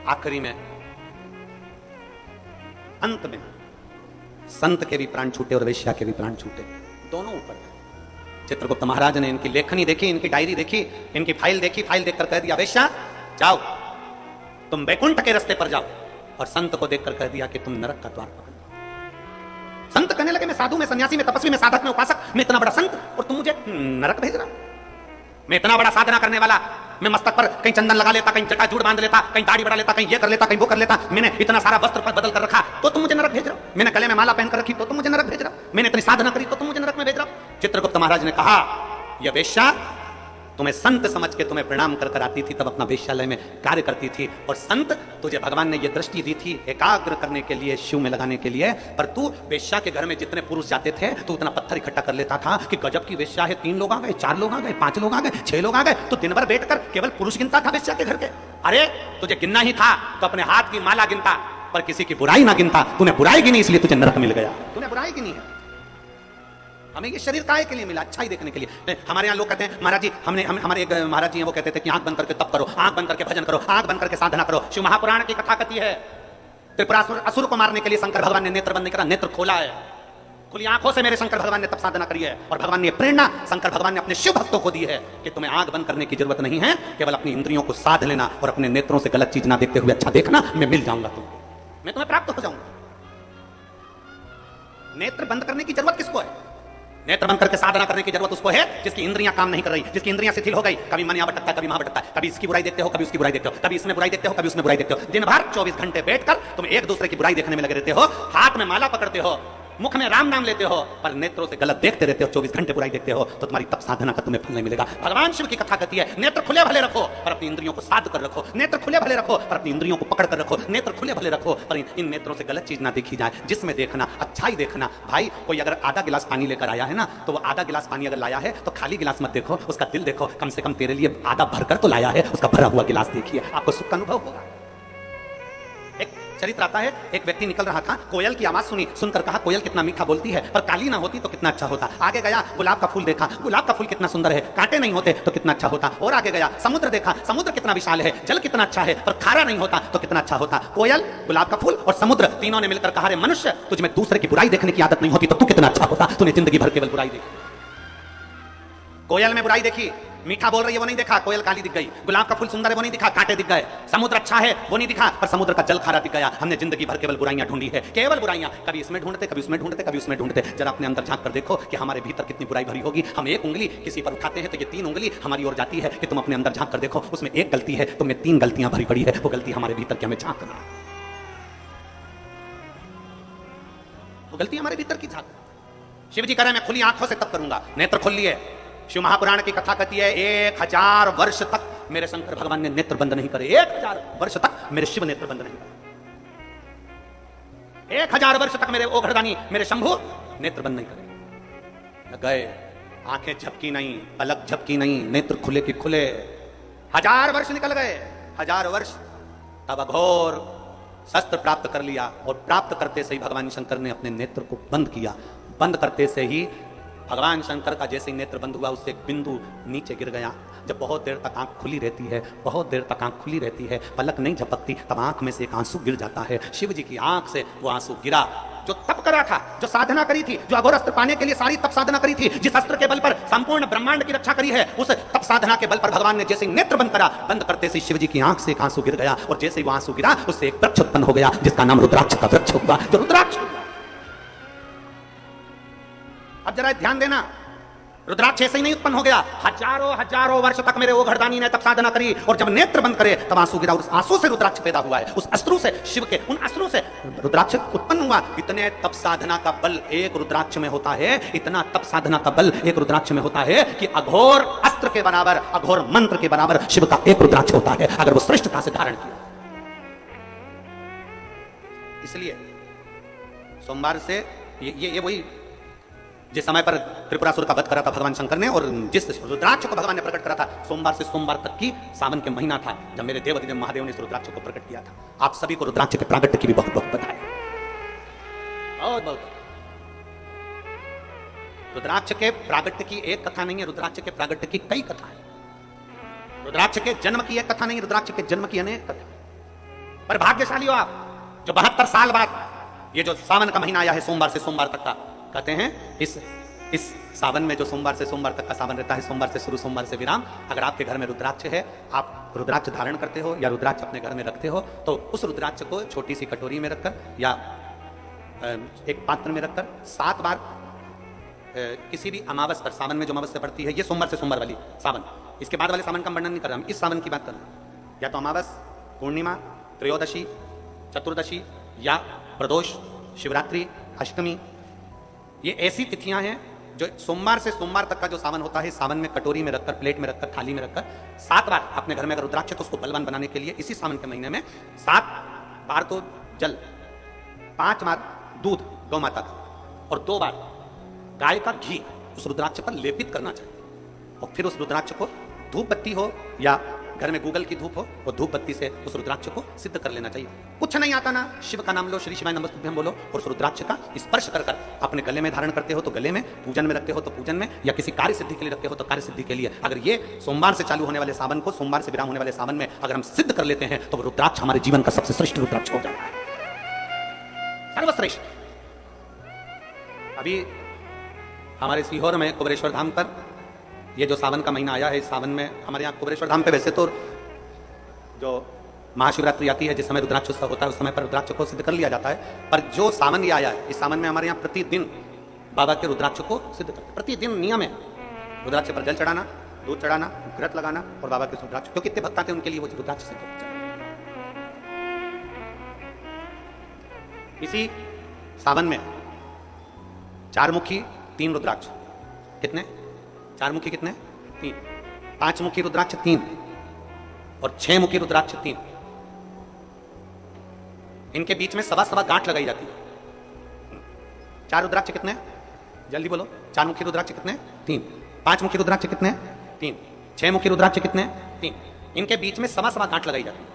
आखिरी में, अंत में संत के भी प्राण छूटे और वेश्या के भी प्राण छूटे, दोनों ऊपर गए। चित्रगुप्त महाराज ने इनकी लेखनी देखी, इनकी डायरी देखी, इनकी फाइल देखी, फाइल देखकर कह दिया, वेश्या जाओ, तुम बैकुंठ के रास्ते पर जाओ। और संत को देखकर कह दिया कि तुम नरक का द्वार पकड़। संत कहने लगे, मैं साधु, मैं सन्यासी, मैं तपस्वी, मैं साधक, मैं उपासक, मैं इतना बड़ा संत, और तुम मुझे नरक भेज रहा? मैं इतना बड़ा साधना करने वाला, मैं मस्तक पर कहीं चंदन लगा लेता, कहीं जटाजूट बांध लेता, कहीं दाढ़ी बढ़ा लेता, कहीं ये कर लेता, कहीं वो कर लेता, मैंने इतना सारा वस्त्र पर बदल कर रखा, तो तुम मुझे नरक भेज रहे हो? मैंने गले में माला पहन कर रखी, तो तुम मुझे नरक भेज रहे हो? मैंने इतनी साधना करी, तो तुम मुझे नरक में भेज रहे हो? चित्रगुप्त महाराज ने कहा, यह वेश्या तुम्हें संत समझ के तुम्हें प्रणाम कर कर आती थी, तब अपना वेश्यालय में कार्य करती थी। और संत, तुझे भगवान ने यह दृष्टि दी थी एकाग्र करने के लिए, शिव में लगाने के लिए, पर तू वेश्या के घर में जितने पुरुष जाते थे तू उतना पत्थर इकट्ठा कर लेता था कि गजब की वेश्या है, 3 लोग आ गए, 4 लोग आ गए, 5 लोग आ गए, 6 लोग आ गए, तो दिन भर बैठकर केवल पुरुष गिनता था वेश्या के घर के। अरे तुझे गिनना ही था तो अपने हाथ की माला गिनता, पर किसी की बुराई ना गिनता। तूने बुराई गिनी इसलिए तुझे नरक मिल गया, तूने बुराई गिनी है। हमें ये शरीर काहे के लिए मिला? अच्छाई देखने के लिए। हमारे यहाँ लोग कहते हैं, महाराज जी, हमारे एक महाराज जी हैं, वो कहते थे कि आंख बंद करके तप करो, आंख बंद करके भजन करो, आंख बंद करके साधना करो। शिव महापुराण की कथा कहती है, त्रिपुरासुर असुर को मारने के लिए शंकर भगवान ने नेत्र बंद नहीं करा, नेत्र खोला है। खुली आंखों से मेरे शंकर भगवान ने तप साधना करी है। और भगवान ने प्रेरणा शंकर भगवान ने अपने शिव भक्तों को दी है कि तुम्हें आंख बंद करने की जरूरत नहीं है, केवल अपनी इंद्रियों को साध लेना और अपने नेत्रों से गलत चीज ना देखते हुए अच्छा देखना, मैं मिल जाऊंगा तुमको, मैं तुम्हें प्राप्त हो जाऊंगा। नेत्र बंद करने की जरूरत किसको है? नेत्र बंद करके साधना करने की जरूरत उसको है जिसकी इंद्रियां काम नहीं कर रही, जिसकी इंद्रियां शिथिल हो गई। कभी मन यहां भटकता है, कभी वहां भटकता है, कभी इसकी बुराई देखते हो, कभी उसकी बुराई देखते हो, कभी इसमें बुराई देखते हो, कभी उसमें बुराई देखते हो। दिन भर 24 घंटे बैठकर तुम एक दूसरे की बुराई देखने में लगे रहते हो, हाथ में माला पकड़ते हो, मुख में राम नाम लेते हो, पर नेत्रों से गलत देखते रहते हो, 24 घंटे बुराई देखते हो, तो तुम्हारी तप साधना का तुम्हें फल नहीं मिलेगा। भगवान शिव की कथा कहती है, नेत्र खुले भले रखो पर अपनी इंद्रियों को साध कर रखो, नेत्र खुले भले रखो पर अपनी इंद्रियों को पकड़ कर रखो, नेत्र खुले भले रखो पर इन नेत्रों से गलत चीज ना देखी जाए, जिसमें देखना अच्छाई देखना। भाई कोई अगर आधा गिलास पानी लेकर आया है ना, तो वो आधा गिलास पानी अगर लाया है तो खाली गिलास मत देखो, उसका दिल देखो, कम से कम तेरे लिए आधा भरकर तो लाया है, उसका भरा हुआ गिलास देखिए, आपको सुख का अनुभव होगा। एक चरित्र आता है, एक व्यक्ति निकल रहा था, कोयल की आवाज सुनी, सुनकर कहा कोयल कितना मीठा बोलती है, पर काली ना होती तो कितना अच्छा होता। आगे गया, गुलाब का फूल देखा, गुलाब का फूल कितना सुंदर है, कांटे नहीं होते तो कितना अच्छा होता। और आगे गया, समुद्र देखा, समुद्र कितना विशाल है, जल कितना अच्छा है, पर खारा नहीं होता तो कितना अच्छा होता। कोयल, गुलाब का फूल और समुद्र तीनों ने मिलकर कहा, रे मनुष्य, तुझमें दूसरे की बुराई देखने की आदत नहीं होती तो तू कितना अच्छा होता, तूने जिंदगी भर केवल बुराई देखी। कोयल में बुराई देखी, मीठा बोल रही है वो नहीं देखा, कोयल काली दिख गई। गुलाब का फूल सुंदर है वो नहीं दिखा, कांटे दिख गए। समुद्र अच्छा है वो नहीं दिखा, पर समुद्र का जल खारा दिख गया। हमने जिंदगी भर केवल बुराइयां ढूंढी है, केवल बुराइयां, कभी इसमें ढूंढते, कभी उसमें ढूंढते, कभी उसमें ढूंढते। जरा अपने अंदर झांक कर देखो कि हमारे भीतर कितनी बुराई भरी होगी। हम एक उंगली किसी पर उठाते हैं तो ये 3 उंगली हमारी ओर जाती है। कि तुम अपने अंदर झांक कर देखो, उसमें एक गलती है, तुमने 3 गलतियां भरी पड़ी है। वो गलती हमारे भीतर की हमें झांकना, वो गलती हमारे भीतर की झांक। शिव जी कह रहे हैं मैं खुली आंखों से तब करूंगा। नेत्र खोल लिए। शिव महापुराण की कथा कहती है 1000 वर्ष तक मेरे शंकर भगवान ने नेत्र बंद नहीं करे। 1000 वर्ष तक मेरे शिव नेत्र बंद नहीं करे। 1000 वर्ष तक मेरे ओघड़दानी, मेरे शंभु नेत्र बंद नहीं करे। गए, आंखें झपकी नहीं, पलक झपकी नहीं, नेत्र खुले कि खुले। 1000 वर्ष निकल गए, 1000 वर्ष। तब अघोर शस्त्र प्राप्त कर लिया, और प्राप्त करते से ही भगवान शंकर ने अपने नेत्र को बंद किया। बंद करते से ही भगवान शंकर का जैसे ही नेत्र बंद हुआ, उससे एक बिंदु नीचे गिर गया। जब बहुत देर तक आंख खुली रहती है, बहुत देर तक आंख खुली रहती है, पलक नहीं झपकती, तब आंख में से एक आंसू गिर जाता है। शिव जी की आंख से वो आंसू गिरा। जो तप करा था, जो साधना करी थी, जो अघोर अस्त्र पाने के लिए सारी तप साधना करी थी, जिस अस्त्र के बल पर संपूर्ण ब्रह्मांड की रक्षा करी है, उस तप साधना के बल पर भगवान ने जैसे ही नेत्र बंद करा, बंद करते से शिव जी की आंख से एक आंसू गिर गया। और जैसे ही वो आंसू गिरा, उससे एक वृक्ष उत्पन्न हो गया, जिसका नाम रुद्राक्ष का वृक्ष हुआ। जो रुद्राक्ष, अब जरा ध्यान देना, रुद्राक्ष ऐसे ही नहीं उत्पन्न हो गया। हजारों वर्ष तक मेरे ओघड़दानी ने तप साधना करी, और जब नेत्र बंद करे तब आंसू गिरा, और उस आंसू से रुद्राक्ष पैदा हुआ है। उस अस्त्रों से, शिव के उन अस्त्रों से रुद्राक्ष उत्पन्न हुआ। इतने तप साधना का बल एक रुद्राक्ष में होता है, इतना तप साधना का बल एक रुद्राक्ष में होता है कि अघोर अस्त्र के बराबर, अघोर मंत्र के बराबर शिव का एक रुद्राक्ष होता है, अगर वो श्रेष्ठता से धारण किया। इसलिए सोमवार से ये वही जिस समय पर त्रिपुरासुर का वध करा था भगवान शंकर ने, और जिस रुद्राक्ष को भगवान ने प्रकट करा था, सोमवार से सोमवार तक की सावन के महीना था जब मेरे देवाधिदेव महादेव ने इस रुद्राक्ष को प्रकट किया था। आप सभी को रुद्राक्ष के प्रागट्य की भी बहुत बहुत बधाई, बहुत बहुत। रुद्राक्ष के प्रागट्य की एक कथा नहीं है, रुद्राक्ष के प्रागट्य की कई कथा है। रुद्राक्ष के जन्म की एक कथा नहीं, रुद्राक्ष के जन्म की अनेक कथा। पर भाग्यशाली हो आप जो 72 साल बाद ये जो सावन का महीना आया है, सोमवार से सोमवार तक का, कहते हैं इस सावन में जो सोमवार से सोमवार तक का सावन रहता है, सोमवार से शुरू सोमवार से विराम, अगर आपके घर में रुद्राक्ष है, आप रुद्राक्ष धारण करते हो या रुद्राक्ष अपने घर में रखते हो, तो उस रुद्राक्ष को छोटी सी कटोरी में रखकर या एक पात्र में रखकर 7 बार किसी भी अमावस पर, सावन में जो अमावस्या पड़ती है, ये सोमवार से सोमवार वाली सावन, इसके बाद वाले सावन का वर्णन नहीं कर रहा हम, इस सावन की बात कर रहे हैं। या तो अमावस, पूर्णिमा, त्रयोदशी, चतुर्दशी या प्रदोष, शिवरात्रि, अष्टमी, ये ऐसी तिथियां हैं जो सोमवार से सोमवार तक का जो सावन होता है, सावन में कटोरी में रखकर, प्लेट में रखकर, थाली में रखकर 7 बार अपने घर में अगर रुद्राक्ष तो उसको बलवान बनाने के लिए इसी सावन के महीने में 7 बार तो जल, 5 बार दूध गौ माता का, और 2 बार गाय का घी उस रुद्राक्ष पर लेपित करना चाहिए। और फिर उस रुद्राक्ष को धूप बत्ती हो या घर में गूगल की धूप हो, वो धूप बत्ती से उस रुद्राक्ष को सिद्ध कर लेना चाहिए। कुछ नहीं आता ना, शिव का नाम लो, श्री शिवाय नमस्तुभ्यं बोलो, और उस रुद्राक्ष का स्पर्श कर कर अपने गले में धारण करते हो तो गले में, पूजन में रखते हो तो पूजन में, या किसी कार्य सिद्धि के लिए रखते हो तो कार्य सिद्धि के लिए। अगर ये सोमवार से चालू होने वाले सावन को, सोमवार से विराम होने वाले सावन में अगर हम सिद्ध कर लेते हैं, तो रुद्राक्ष हमारे जीवन का सबसे श्रेष्ठ रुद्राक्ष हो जाता है, सर्वश्रेष्ठ। अभी हमारे सीहोर में कुबेरेश्वर धाम पर ये जो सावन का महीना आया है, इस सावन में हमारे यहाँ कुबेरेश्वर धाम पे वैसे तो जो महाशिवरात्रि आती है, जिस समय रुद्राक्ष उत्सव होता है, उस समय पर रुद्राक्ष को सिद्ध कर लिया जाता है। पर जो सावन ये आया है, इस सावन में हमारे यहाँ प्रतिदिन बाबा के रुद्राक्ष को सिद्ध करते, प्रतिदिन नियम है रुद्राक्ष पर जल चढ़ाना, दूध चढ़ाना, व्रत लगाना और बाबा के रुद्राक्ष, क्योंकि इतने भक्त आते हैं उनके लिए वो रुद्राक्ष सिद्ध होता है। इसी सावन में 4 मुखी 3 रुद्राक्ष, कितने? 4 मुखी कितने? 3। 5 मुखी रुद्राक्ष 3 और 6 मुखी रुद्राक्ष 3। इनके बीच में सवा गांठ लगाई जाती है। 4 रुद्राक्ष कितने? जल्दी बोलो। 4 मुखी रुद्राक्ष कितने? 3। 5 मुखी रुद्राक्ष कितने? 3। 6 मुखी रुद्राक्ष कितने? 3। इनके बीच में सवा गांठ लगाई जाती है,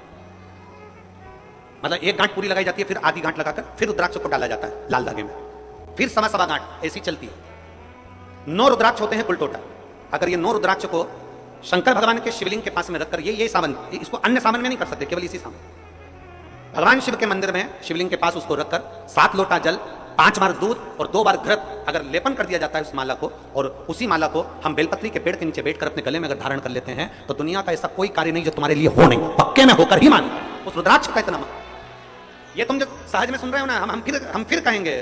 मतलब एक गांठ पूरी लगाई जाती है, फिर आधी गांठ लगाकर फिर रुद्राक्ष को डाला जाता है लाल धागे में, फिर सवा गांठ ऐसी चलती है। 9 रुद्राक्ष होते हैं कुल टोटल। अगर ये 9 रुद्राक्ष को शंकर भगवान के शिवलिंग के पास में रखकर, ये सावन, इसको अन्य सावन में नहीं कर सकते, केवल इसी सावन भगवान शिव के मंदिर में शिवलिंग के पास उसको रखकर 7 लोटा जल 5 बार दूध और 2 बार घृत अगर लेपन कर दिया जाता है उस माला को, और उसी माला को हम बेलपत्री के पेड़ के नीचे बैठकर अपने गले में अगर धारण कर लेते हैं, तो दुनिया का ऐसा कोई कार्य नहीं जो तुम्हारे लिए हो नहीं, पक्के में होकर ही मान। उस रुद्राक्ष का इतना ये तुम जो सहज में सुन रहे हो ना, हम फिर कहेंगे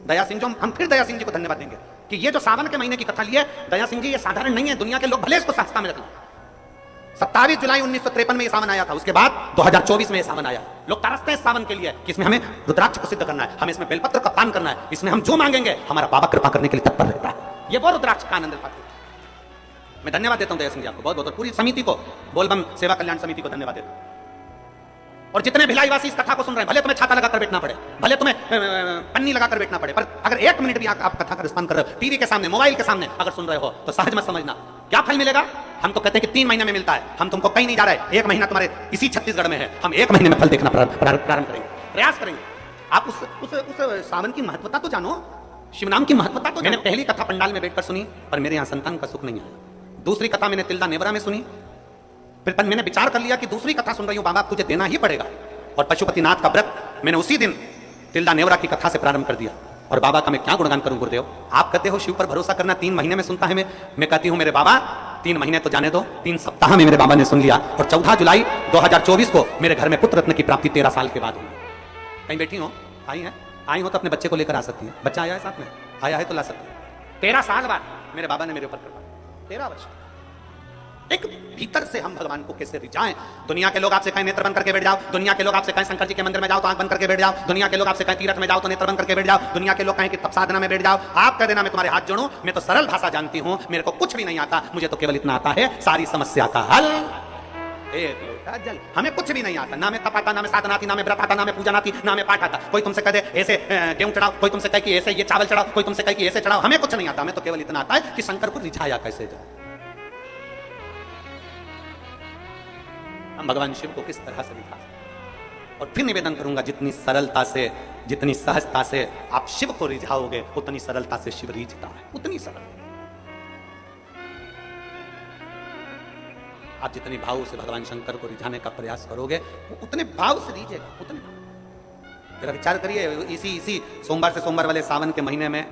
दया सिंह जी, हम फिर दया सिंह जी को धन्यवाद देंगे कि ये जो सावन के महीने की कथा ली है दया सिंह जी, ये साधारण नहीं है। दुनिया के लोग भले इसको सस्ता में रख लें। 27 जुलाई 1953 में ये सावन आया था, उसके बाद 2024 में ये सावन आया। लोग तरसते हैं सावन के लिए कि इसमें हमें रुद्राक्ष को सिद्ध करना है, हमें इसमें बेलपत्र का पान करना है, इसमें हम जो मांगेंगे हमारा बाबा कृपा करने के लिए तत्पर रहता है। ये वो रुद्राक्ष का आनंद पाते। मैं धन्यवाद देता हूं दया सिंह जी आपको बहुत बहुत, और पूरी समिति को, बोलबम सेवा कल्याण समिति को धन्यवाद देता हूं। और जितने भिलाईवासी इस कथा को सुन रहे हैं, भले तुम्हें छाता लगाकर बैठना पड़े, भले तुम्हें पन्नी लगाकर बैठना पड़े, पर अगर 1 मिनट भी आप कथा का रिस्पॉन्स कर रहे हो, टीवी के सामने, मोबाइल के सामने अगर सुन रहे हो, तो सहज मत समझना क्या फल मिलेगा। हम तो कहते हैं कि 3 महीने में मिलता है, हम तुमको कहीं नहीं जा रहे। 1 महीना तुम्हारे इसी छत्तीसगढ़ में है, हम 1 महीने में फल देखना प्रारंभ करेंगे, प्रयास करेंगे। आप उस सावन की महत्वता तो जानो, शिव नाम की महत्वता तो। मैंने पहली कथा पंडाल में बैठकर सुनी, पर मेरे यहाँ संतान का सुख नहीं आया। दूसरी कथा मैंने तिल्दा नेवरा में सुनी, फिर मैंने विचार कर लिया कि दूसरी कथा सुन रही हूं, बाबा तुझे देना ही पड़ेगा। और पशुपतिनाथ का व्रत मैंने उसी दिन तिल्दा नेवरा की कथा से प्रारंभ कर दिया। और बाबा का मैं क्या गुणगान करूं गुरुदेव। आप कहते हो शिव पर भरोसा करना 3 महीने में सुनता है, मैं कहती हूं मेरे बाबा 3 महीने तो जाने दो, 3 सप्ताह में मेरे बाबा ने सुन लिया। और 14 जुलाई 2024 को मेरे घर में पुत्र रत्न की प्राप्ति 13 साल के बाद हुई। कहीं बैठी हो, आई हो तो अपने बच्चे को लेकर आ सकती है। बच्चा आया है साथ में, आया है तो ला सकती है। 13 साल बाद मेरे बाबा ने मेरे ऊपर कृपा, 13 वर्ष। एक भीतर से हम भगवान को कैसे रिझाएं। दुनिया के लोग आपसे कहें नेत्र बंद करके बैठ जाओ, दुनिया के लोग आपसे कहें शंकर जी के मंदिर में जाओ तो आंख बंद करके बैठ जाओ, दुनिया के लोग आपसे कहें तीर्थ में जाओ तो नेत्र बंद करके बैठ जाओ, दुनिया के लोग कहें कि तप साधना में बैठ जाओ। आप कह देना मैं तुम्हारे हाथ जोड़ूं, मैं तो सरल भाषा जानती हूं, मेरे को कुछ भी नहीं आता, मुझे तो केवल इतना आता है सारी समस्या का हल एक लोटा जल। हमें कुछ भी नहीं आता, ना मैं तप आता, ना मैं साधना आती, ना मैं व्रत आता, ना मैं पूजन आती, ना मैं पाठ आता। कोई तुमसे कह दे ऐसे गेहूं चढ़ाओ, कोई तुमसे कहे कि ऐसे ये चावल चढ़ाओ, कोई तुमसे कहे कि ऐसे चढ़ाओ, हमें कुछ नहीं आता। हमें तो केवल इतना आता है कि शंकर को रिझाया कैसे जाए, हम भगवान शिव को किस तरह से दिखा। और फिर निवेदन करूंगा, जितनी सरलता से, जितनी सहजता से आप शिव को रिझाओगे, उतनी सरलता से शिव रिझता है, उतनी सरल। आप जितनी भाव से भगवान शंकर को रिझाने का प्रयास करोगे, वो उतने भाव से रिझेगा, उतने भाव। जरा विचार करिए, इसी सोमवार से सोमवार वाले सावन के महीने में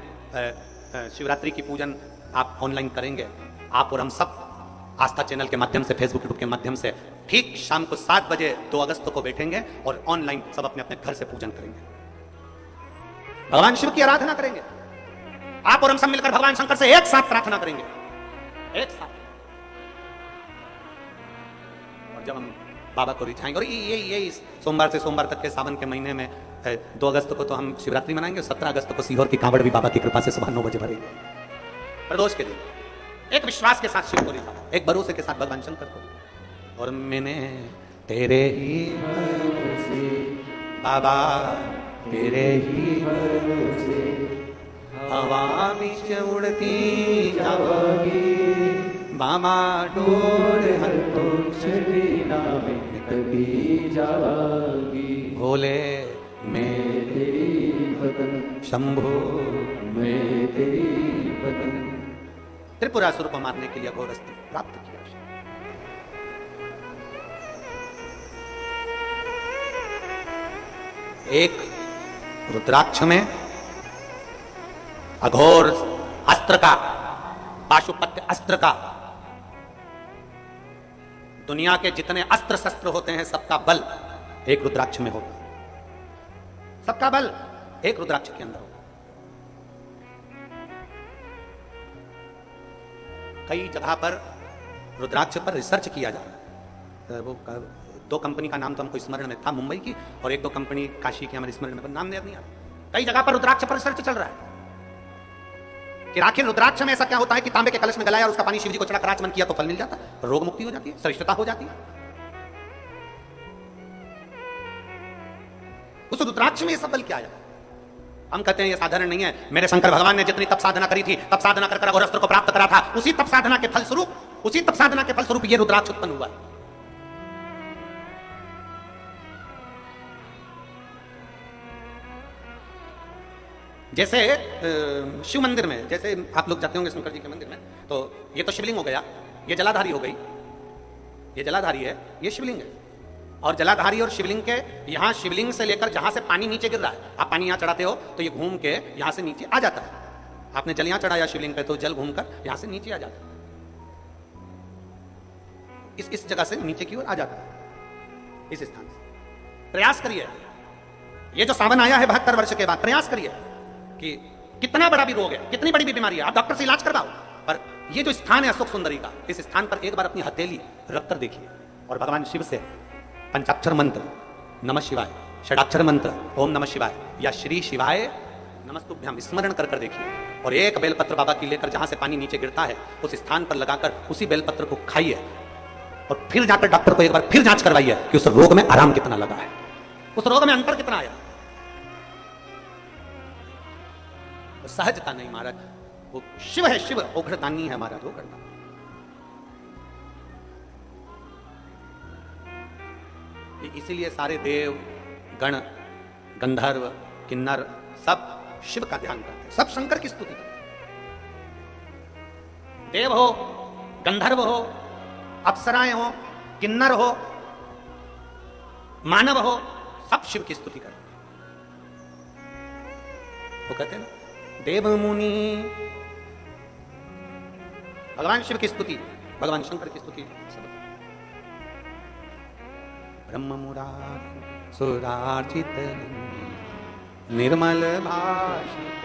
शिवरात्रि की पूजन आप ऑनलाइन करेंगे। आप और हम सब आस्था चैनल के माध्यम से, फेसबुक यूट्यूब के माध्यम से ठीक शाम को 7 बजे 2 अगस्त को बैठेंगे और ऑनलाइन सब अपने अपने घर से पूजन करेंगे, भगवान शिव की आराधना करेंगे। आप और हम सब मिलकर भगवान शंकर से एक साथ प्रार्थना करेंगे, एक साथ। और जब हम बाबा को रिझाएंगे, और ये सोमवार से सोमवार तक के सावन के महीने में 2 अगस्त को तो हम शिवरात्रि मनाएंगे, 17 अगस्त को सीहोर की कांवड़ भी बाबा की कृपा से सुबह 9 बजे भरेंगे, प्रदोष के दिन। एक विश्वास के साथ शिव को रिझा, एक भरोसे के साथ भगवान शंकर को। और मैंने तेरे ही भरोसे बाबा, तेरे ही भरोसे हवा बीच उड़ती जाओगी बाबा, डोर हर तो चली ना कभी जाओगी। भोले मैं तेरी बदन, शंभो मैं तेरी बदन। त्रिपुरासुर को मारने के लिए घोर अस्त्र प्राप्त किया। एक रुद्राक्ष में अघोर अस्त्र का, पाशुपत्य अस्त्र का, दुनिया के जितने अस्त्र शस्त्र होते हैं सबका बल एक रुद्राक्ष में होगा, सबका बल एक रुद्राक्ष के अंदर होगा। कई जगह पर रुद्राक्ष पर रिसर्च किया जा रहा है। वो 2 कंपनी का नाम तो हमको स्मरण में था, मुंबई की, और 1-2 कंपनी काशी की हमारे स्मरण में, नाम नहीं आता। कई जगह पर रुद्राक्ष पर रिसर्च चल रहा है कि आखिर रुद्राक्ष में ऐसा क्या होता है कि तांबे के कलश में गलाया और उसका पानी शिव जी को चढ़ाकर आचमन किया तो फल मिल जाता है, रोग मुक्ति हो जाती है, श्रेष्ठता हो जाती है। उस रुद्राक्ष में सब बल क्या आया। हम कहते हैं ये साधारण नहीं है। मेरे शंकर भगवान ने जितनी तप साधना करी थी, तप साधना कर अघोर अस्त्र को प्राप्त करा था, उसी तप साधना के फलस्वरूप ये रुद्राक्ष उत्पन्न हुआ। जैसे शिव मंदिर में, जैसे आप लोग जाते होंगे शंकर जी के मंदिर में, तो ये तो शिवलिंग हो गया, ये जलाधारी हो गई, ये जलाधारी है, ये शिवलिंग है। और जलाधारी और शिवलिंग के यहाँ शिवलिंग से लेकर जहां से पानी नीचे गिर रहा है, आप पानी यहाँ चढ़ाते हो तो ये घूम के यहां से नीचे आ जाता है। आपने जल यहाँ चढ़ाया शिवलिंग पे तो जल घूमकर यहां से नीचे आ जाता है, इस जगह से नीचे की ओर आ जाता है, इस स्थान से। प्रयास करिए, ये जो सावन आया है 72 वर्ष के बाद, प्रयास करिए कि कितना बड़ा भी रोग है, कितनी बड़ी भी बीमारी है, आप डॉक्टर से इलाज करवाओ, पर ये जो स्थान है अशोक सुंदरी का, इस स्थान पर एक बार अपनी हथेली रख कर देखिए और भगवान शिव से पंचाक्षर मंत्र नमः शिवाय, षडाक्षर मंत्र ओम नमः शिवाय या श्री शिवाय नमस्तुभ्यम स्मरण कर देखिए, और एक बेलपत्र बाबा की लेकर जहां से पानी नीचे गिरता है उस स्थान पर लगाकर उसी बेलपत्र को खाइए और फिर जाकर डॉक्टर को एक बार फिर जांच करवाइए कि उस रोग में आराम कितना लगा है, उस रोग में अंतर कितना आया। वो सहजता नहीं महाराज, वो शिव है, शिव ओघड़दानी है महाराज, ओघड़दानी। इसीलिए सारे देव गण गंधर्व किन्नर सब शिव का ध्यान करते हैं, सब शंकर की स्तुति करते हैं। देव हो, गंधर्व हो, अप्सराएं हो, किन्नर हो, मानव हो, सब शिव की स्तुति करते हैं। वो कहते हैं ना देव मुनि, भगवान शिव की स्तुति, भगवान शंकर की स्तुति सब। ब्रह्म मुरार सुरार्चित निर्मल भाषित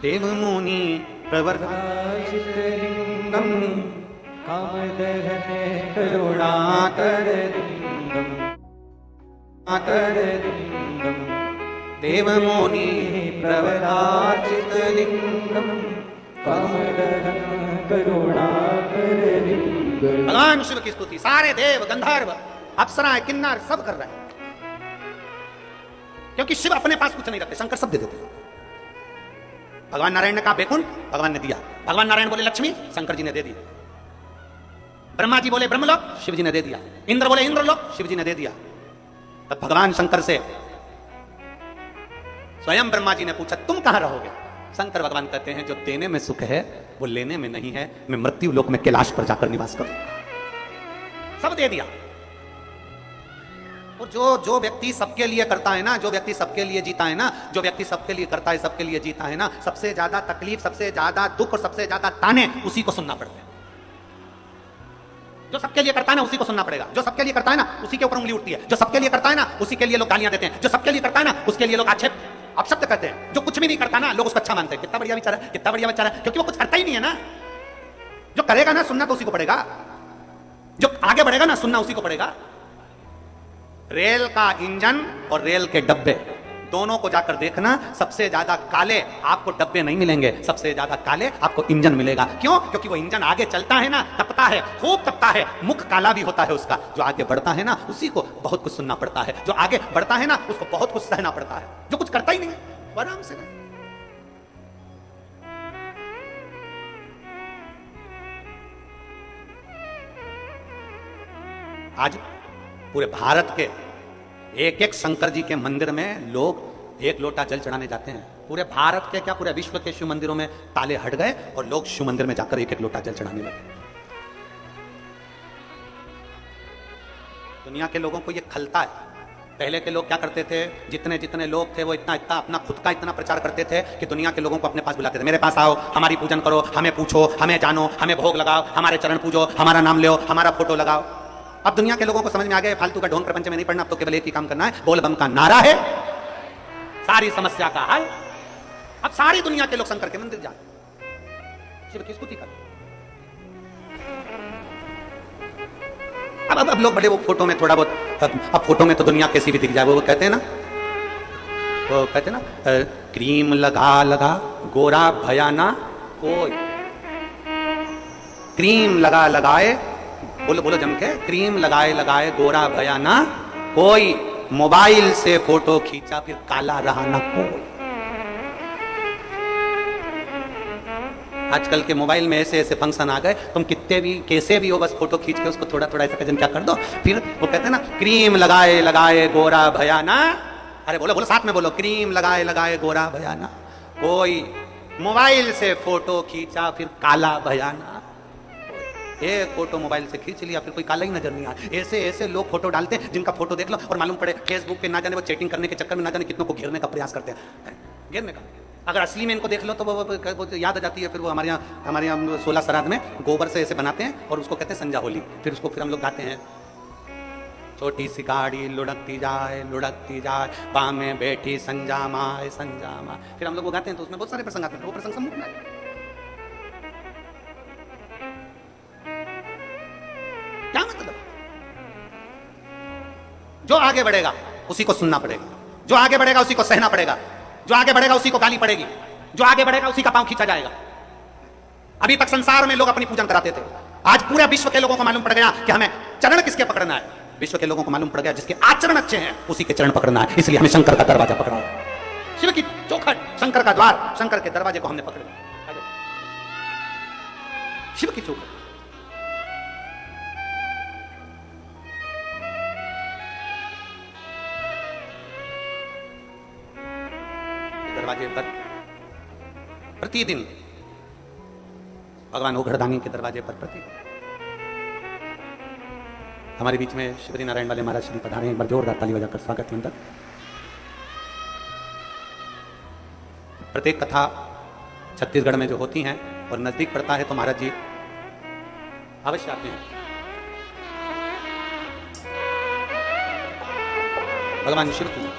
देव मुनि प्रवर्धाचित लिंगम कामदहन करुणाकर लिंगम आकर लिंगम देव मुनि प्रवर्धाचित लिंगम कामदहन करुणाकर लिंगम। भगवान शिव की स्तुति सारे देव गंधर्व अप्सराएं किन्नर सब कर रहे हैं, क्योंकि शिव अपने पास कुछ नहीं रखते, शंकर सब दे देते हैं। भगवान नारायण ने कहा बैकुंठ, भगवान ने दिया। भगवान नारायण बोले लक्ष्मी, शंकर जी ने दे दी। ब्रह्मा जी बोले ब्रह्मलोक, शिव जी ने दे दिया। इंद्र बोले इंद्रलोक, शिव जी ने दे दिया। तब भगवान शंकर से स्वयं ब्रह्मा जी ने पूछा तुम कहां रहोगे? शंकर भगवान कहते हैं जो देने में सुख है वो लेने में नहीं है, मैं मृत्यु लोक में कैलाश पर जाकर निवास करूंगा। सब दे दिया। और जो व्यक्ति सबके लिए करता है ना, जो व्यक्ति सबके लिए जीता है ना, जो व्यक्ति सबके लिए करता है, सबके लिए जीता है ना, सबसे ज्यादा तकलीफ, सबसे ज्यादा दुख और सबसे ज्यादा ताने उसी को सुनना पड़ता है। जो सबके लिए करता है ना उसी को सुनना पड़ेगा। जो सबके लिए करता है ना उसी के ऊपर उंगली उठती है। जो सबके लिए करता है ना उसी के लिए लोग गालियां देते हैं। जो सबके लिए करता है ना उसके लिए लोग आक्षेप अपशब्द कहते हैं। जो कुछ भी नहीं करता ना लोग उसको अच्छा मानते हैं, कितना बढ़िया बेचारा, कितना बढ़िया बेचारा, क्योंकि वो कुछ करता ही नहीं है ना। जो करेगा ना सुनना तो उसी को पड़ेगा, जो आगे बढ़ेगा ना सुनना उसी को पड़ेगा। रेल का इंजन और रेल के डब्बे दोनों को जाकर देखना, सबसे ज्यादा काले आपको डब्बे नहीं मिलेंगे, सबसे ज्यादा काले आपको इंजन मिलेगा। क्यों? क्योंकि वो इंजन आगे चलता है ना, तपता है, खूब तपता है, मुख काला भी होता है उसका। जो आगे बढ़ता है ना उसी को बहुत कुछ सुनना पड़ता है, जो आगे बढ़ता है ना उसको बहुत कुछ सहना पड़ता है। जो कुछ करता ही नहीं है वो आराम से रहे। आज पूरे भारत के एक एक शंकर जी के मंदिर में लोग एक लोटा जल चढ़ाने जाते हैं। पूरे भारत के क्या पूरे विश्व के शिव मंदिरों में ताले हट गए और लोग शिव मंदिर में जाकर एक एक लोटा जल चढ़ाने लगे। दुनिया के लोगों को ये खलता है। पहले के लोग क्या करते थे, जितने जितने लोग थे वो इतना इतना अपना खुद का इतना प्रचार करते थे कि दुनिया के लोगों को अपने पास बुलाते थे। मेरे पास आओ, हमारी पूजन करो, हमें पूछो, हमें जानो, हमें भोग लगाओ, हमारे चरण पूजो, हमारा नाम लो, हमारा फोटो लगाओ। अब दुनिया के लोगों को समझ में आ गया फालतू का ढोंग प्रपंच में नहीं पड़ना, अब तो केवल एक ही काम करना है, बोल बम का नारा है सारी समस्या का हल। अब सारी दुनिया के लोग शंकर के मंदिर जाते, शिव की स्तुति करते। अब लोग बड़े वो फोटो में थोड़ा बहुत, अब फोटो में तो दुनिया कैसी भी दिख जाए, वो कहते हैं ना, वो कहते हैं ना क्रीम लगा लगा गोरा भयाना कोई, क्रीम लगा लगाए, बोलो बोलो जम के, क्रीम लगाए लगाए गोरा भयाना कोई, मोबाइल से फोटो खींचा फिर काला रहा ना कोई। आजकल के मोबाइल में ऐसे ऐसे फंक्शन आ गए, तुम कितने भी कैसे भी हो बस फोटो खींच के उसको थोड़ा थोड़ा ऐसा कजन क्या कर दो, फिर वो कहते हैं ना क्रीम लगाए लगाए गोरा भयाना। अरे बोलो बोलो साथ में बोलो, क्रीम लगाए लगाए गोरा भयाना कोई, मोबाइल से फोटो खींचा फिर काला भयाना। एक फोटो मोबाइल से खींच लिया, फिर कोई काला ही नजर नहीं आया। ऐसे ऐसे लोग फोटो डालते हैं जिनका फोटो देख लो और मालूम पड़े फेसबुक पे ना जाने वो चैटिंग करने के चक्कर में ना जाने कितनों को घेरने का प्रयास करते हैं। घेरने का अगर असली में इनको देख लो तो वो याद आ जाती है। फिर वो हमारे यहाँ 16 श्राद्ध में गोबर से ऐसे बनाते हैं और उसको कहते हैं संजा होली। फिर हम लोग गाते हैं, छोटी सी गाड़ी लुढ़कती जाए पाँव में बैठी संजा माए। फिर हम लोग वो गाते हैं तो उसमें बहुत सारे प्रसंग आते हैं। वो प्रसंग सम्मुख में क्या मतलब? जो आगे बढ़ेगा उसी को सुनना पड़ेगा, जो आगे बढ़ेगा उसी को सहना पड़ेगा, जो आगे बढ़ेगा उसी को गाली पड़ेगी, जो आगे बढ़ेगा उसी का पांव खींचा जाएगा। अभी तक संसार में लोग अपनी पूजन कराते थे, आज पूरे विश्व के लोगों को मालूम पड़ गया कि हमें चरण किसके पकड़ना है। विश्व के लोगों को मालूम पड़ गया जिसके आचरण अच्छे हैं उसी के चरण पकड़ना है। इसलिए हमें शंकर का दरवाजा पकड़ा, शिव की चौखट, शंकर का द्वार, शंकर के दरवाजे को हमने पकड़ लिया। शिव की चौखट दरवाजे पर प्रतिदिन भगवान ओघड़दानी के दरवाजे पर प्रतिदिन हमारे बीच में श्री नारायण वाले महाराज श्री पधारे। एक बार जोरदार ताली बजाकर स्वागत है उनका। प्रत्येक कथा छत्तीसगढ़ में जो होती हैं और नजदीक पड़ता है तो महाराज जी अवश्य आते हैं। भगवान शिव की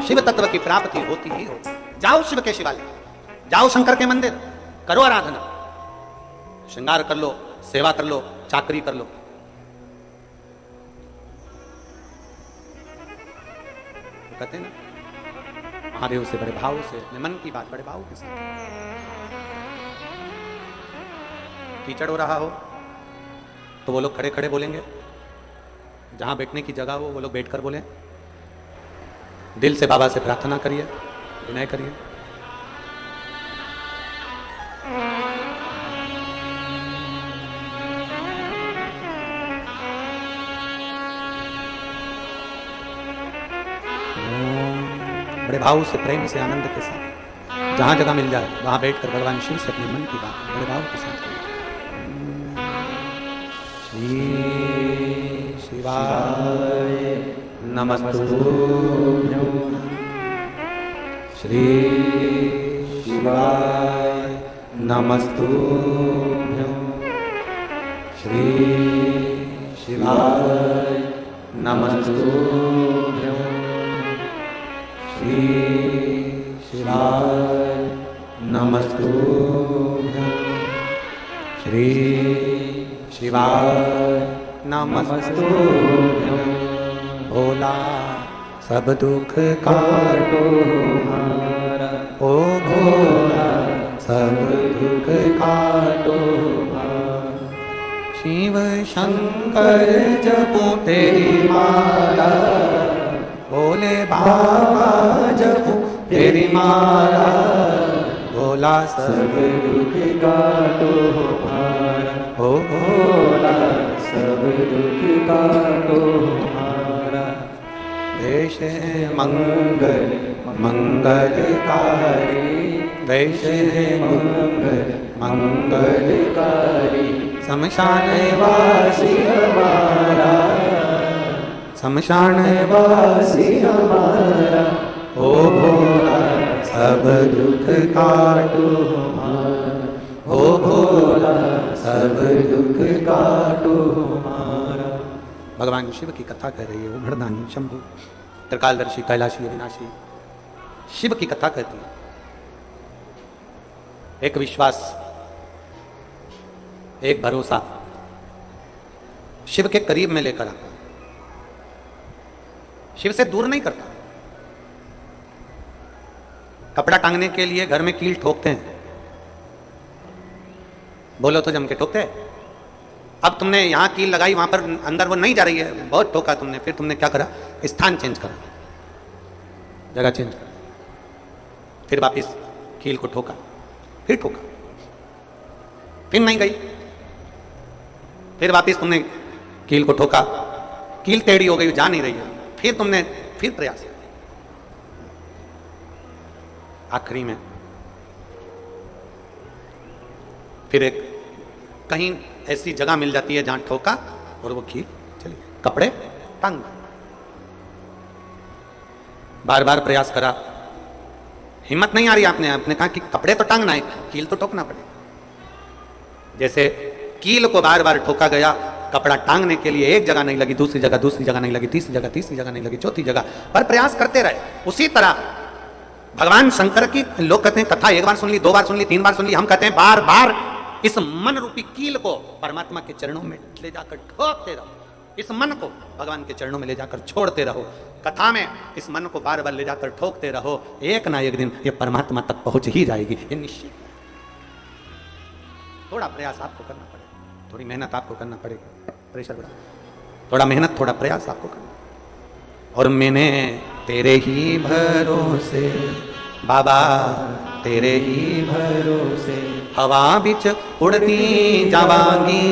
शिव तत्व की प्राप्ति होती ही होती। जाओ शिव के शिवालय, जाओ शंकर के मंदिर, करो आराधना, श्रृंगार कर लो, सेवा कर लो, चाकरी कर लो। कहते हैं ना महादेव से बड़े भाव से, अपने मन की बात बड़े भाव के साथ। कीचड़ हो रहा हो तो वो लोग खड़े खड़े बोलेंगे, जहां बैठने की जगह हो वो लोग बैठकर बोलें। दिल से बाबा से प्रार्थना करिए, विनय करिए। बड़े भाव से, प्रेम से, आनंद के साथ जहां जगह मिल जाए वहां बैठकर भगवान शिव से अपने मन की बात बड़े भाव के साथ करिए। श्री शिवाय नमस्तुभ्यं, श्री शिवाय नमस्तुभ्यं, श्री शिवाय नमस्तुभ्यं, श्री शिवाय नमस्तुभ्यं, श्री शिवाय नमस्तुभ्यं। भोला सब दुख काटो हमारा, ओ भोला सब दुख काटो हमारा। शिव शंकर जपो तेरी माला, भोले बाबा जपो तेरी माला। भोला सब दुख काटो हमारा, ओ भोला सब दुख काटो हमारा। देश मंगल मंगलकारी, देश मंगल मंगलकारी। शमशान वासी हमारा, शमशान वासी हमारा। ओ भोला सब दुख काटो हमारा, ओ भोला सब दुख काटो हमारा। भगवान शिव की कथा कह रही है ओघड़दानी शंभु त्रिकालदर्शी कैलाशी अविनाशी शिव की कथा कहती है। एक विश्वास, एक भरोसा शिव के करीब में लेकर आता, शिव से दूर नहीं करता। कपड़ा टांगने के लिए घर में कील ठोकते हैं, बोलो तो जम के ठोकते हैं। अब तुमने यहां कील लगाई, वहां पर अंदर वो नहीं जा रही है, बहुत ठोका तुमने, फिर तुमने क्या करा, स्थान चेंज करा, जगह चेंज करा, फिर वापिस कील को ठोका, फिर ठोका, फिर नहीं गई, फिर वापिस तुमने कील को ठोका, कील टेढ़ी हो गई, जा नहीं रही है, फिर तुमने फिर प्रयास किया। आखिरी में फिर एक कहीं ऐसी जगह मिल जाती है जहां ठोका और वो कील चली, कपड़े टंग। बार बार प्रयास करा, हिम्मत नहीं आ रही, आपने कहा कि कपड़े तो टांगना है, कील तो ठोकना पड़ेगा। जैसे कील को बार बार ठोका गया, कपड़ा टांगने के लिए एक जगह नहीं लगी, दूसरी जगह नहीं लगी, तीसरी जगह नहीं लगी, चौथी जगह पर प्रयास करते रहे। उसी तरह भगवान शंकर की लोग कहते हैं कथा एक बार सुन ली, दो बार सुन ली, तीन बार सुन ली, हम कहते हैं बार बार इस मन रूपी कील को परमात्मा के चरणों में ले जाकर ठोकते रहो, इस मन को भगवान के चरणों में ले जाकर छोड़ते रहो। कथा में इस मन को बार बार ले जाकर ठोकते रहो, एक ना एक दिन ये परमात्मा तक पहुंच ही जाएगी, ये निश्चित। थोड़ा प्रयास आपको करना पड़ेगा, थोड़ी मेहनत आपको करना पड़ेगी, प्रेशर बढ़ा, थोड़ा मेहनत, थोड़ा प्रयास आपको करना। और मैंने तेरे ही भरोसे बाबा, तेरे ही भरोसे हवा बिच उड़ती जावांगी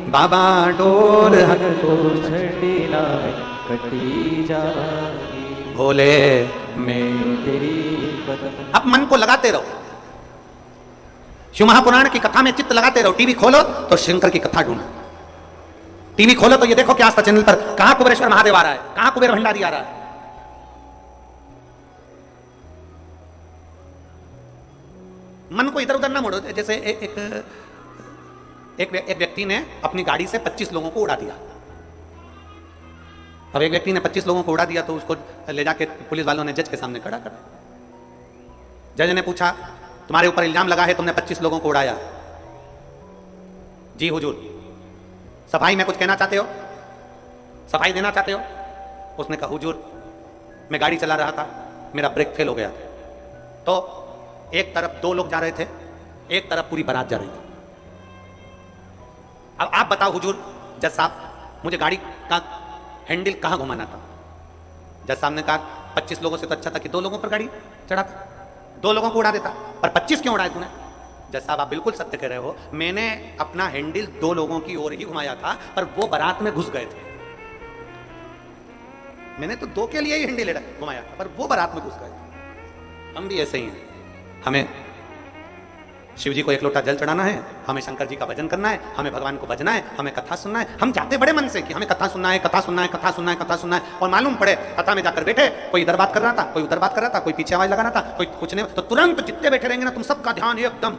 बाबा, डोर तो छड़ी ना कटी जावांगी, भोले मैं तेरी बदन। अब मन को लगाते रहो, शिव महापुराण की कथा में चित्त लगाते रहो। टीवी खोलो तो शंकर की कथा ढूंढो, टीवी खोलो तो ये देखो कि आस्था चैनल पर कहां कुबेरेश्वर महादेव आ रहा है, कहां कुबेर भंडारी आ रहा है। मन को इधर उधर ना मोड़ो। जैसे एक व्यक्ति ने अपनी गाड़ी से 25 लोगों को उड़ा दिया। अब एक व्यक्ति ने 25 लोगों को उड़ा दिया तो उसको ले जाके पुलिस वालों ने जज के सामने खड़ा करा। जज ने पूछा तुम्हारे ऊपर इल्जाम लगा है तुमने 25 लोगों को उड़ाया। जी हुजूर, सफाई में कुछ कहना चाहते हो, सफाई देना चाहते हो? उसने कहा हुजूर मैं गाड़ी चला रहा था, मेरा ब्रेक फेल हो गया, तो एक तरफ 2 लोग जा रहे थे, एक तरफ पूरी बारात जा रही थी। अब आप बताओ हुजूर, जज साहब मुझे गाड़ी का हैंडल कहां घुमाना था? जज साहब ने कहा 25 लोगों से तो अच्छा था कि 2 लोगों पर गाड़ी चढ़ाता, 2 लोगों को उड़ा देता, पर 25 क्यों उड़ाए तूने? जज साहब आप बिल्कुल सत्य कह रहे हो, मैंने अपना हैंडल 2 लोगों की ओर ही घुमाया था, पर वो बारात में घुस गए थे। मैंने तो 2 के लिए ही हैंडल घुमाया था, पर वो बारात में घुस गए थे। हम भी ऐसे ही हैं, हमें शिव जी को 1 लोटा जल चढ़ाना है, हमें शंकर जी का भजन करना है, हमें भगवान को भजना है, हमें कथा सुनना है। हम जाते बड़े मन से कि हमें कथा सुनना है, कथा सुनना है, कथा सुनना है, कथा सुनना है, और मालूम पड़े कथा में जाकर बैठे, कोई इधर बात कर रहा था, कोई उधर बात कर रहा था, कोई पीछे आवाज लगाना था, कोई कुछ नहीं, तो तुरंत जितने बैठे रहेंगे ना तुम सबका ध्यान एकदम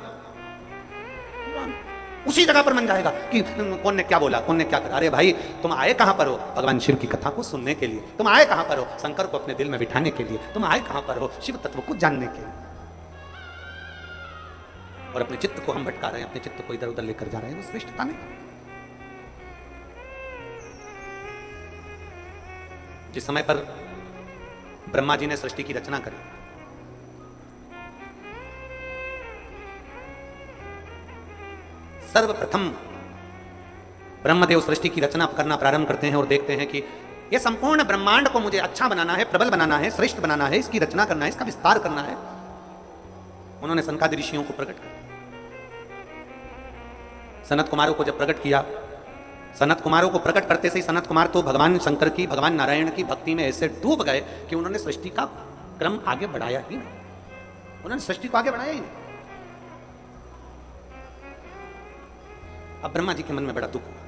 उसी जगह पर मन जाएगा कि कौन ने क्या बोला, कौन ने क्या करा। अरे भाई तुम आए कहां पर हो? भगवान शिव की कथा को सुनने के लिए। तुम आए कहां पर हो? शंकर को अपने दिल में बिठाने के लिए। तुम आए कहां पर हो? शिव तत्व को जानने के लिए। और अपने चित्त को हम भटका रहे हैं, अपने चित्त को इधर उधर लेकर जा रहे हैं, वो श्रेष्ठता नहीं। जिस समय पर ब्रह्मा जी ने सृष्टि की रचना करी, सर्वप्रथम ब्रह्मदेव सृष्टि की रचना करना प्रारंभ करते हैं और देखते हैं कि यह संपूर्ण ब्रह्मांड को मुझे अच्छा बनाना है, प्रबल बनाना है, श्रेष्ठ बनाना है, इसकी रचना करना है, इसका विस्तार करना है। उन्होंने सनकादि ऋषियों को प्रकट किया। सनत कुमारों को जब प्रकट किया, सनत कुमारों को प्रकट करते से ही सनत कुमार तो भगवान शंकर की, भगवान नारायण की भक्ति में ऐसे डूब गए कि उन्होंने सृष्टि का क्रम आगे बढ़ाया ही नहीं, उन्होंने सृष्टि को आगे बढ़ाया ही नहीं। अब ब्रह्मा जी के मन में बड़ा दुख हुआ,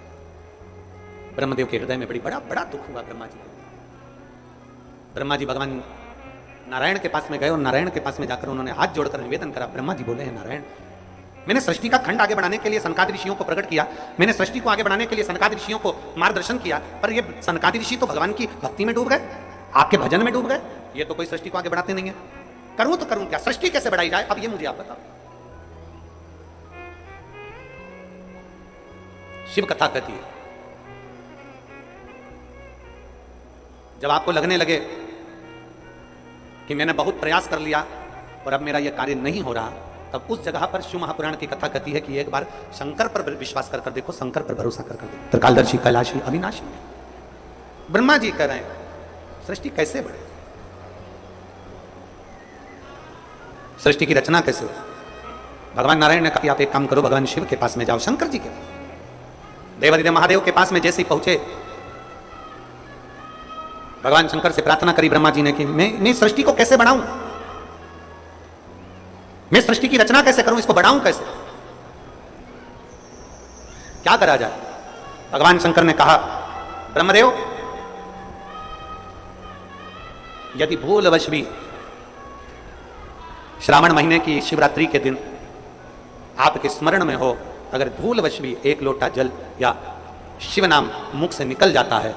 ब्रह्मदेव के हृदय में बड़ा दुख हुआ ब्रह्मा जी को। ब्रह्मा जी भगवान नारायण के पास में गए और नारायण के पास में जाकर उन्होंने हाथ जोड़कर निवेदन करा। ब्रह्मा जी बोले हैं नारायण, मैंने सृष्टि का खंड आगे बढ़ाने के लिए सनकादि ऋषियों को प्रकट किया, मैंने सृष्टि को आगे बढ़ाने के लिए सनकादि ऋषियों को मार्गदर्शन किया, पर ये सनकादि ऋषि तो भगवान की भक्ति में डूब गए, आपके भजन में डूब गए, ये तो कोई सृष्टि को आगे बढ़ाते नहीं है। करूं तो करूं क्या, सृष्टि कैसे बढ़ाई जाए, अब ये मुझे आप बताओ। शिव कथा कहती है, जब आपको लगने लगे कि मैंने बहुत प्रयास कर लिया और अब मेरा यह कार्य नहीं हो रहा, तब उस जगह पर शिव महापुराण की कथा कहती है कि एक बार शंकर पर विश्वास कर देखो, शंकर पर भरोसा कर देखो। त्रिकालदर्शी, कैलाशी, अविनाशी। ब्रह्मा जी कह रहे हैं सृष्टि कैसे बढ़े, सृष्टि की रचना कैसे हो। भगवान नारायण ने कहा कि आप एक काम करो, भगवान शिव के पास में जाओ, शंकर जी के देवादिदेव महादेव के पास में जैसे ही पहुंचे, भगवान शंकर से प्रार्थना करी ब्रह्मा जी ने कि मैं सृष्टि को कैसे बढ़ाऊं, मैं सृष्टि की रचना कैसे करूं, इसको बढ़ाऊं कैसे, क्या करा जाए। भगवान शंकर ने कहा, ब्रह्मदेव यदि भूलवश भी श्रावण महीने की शिवरात्रि के दिन आपके स्मरण में हो, अगर भूलवश भी एक लोटा जल या शिव नाम मुख से निकल जाता है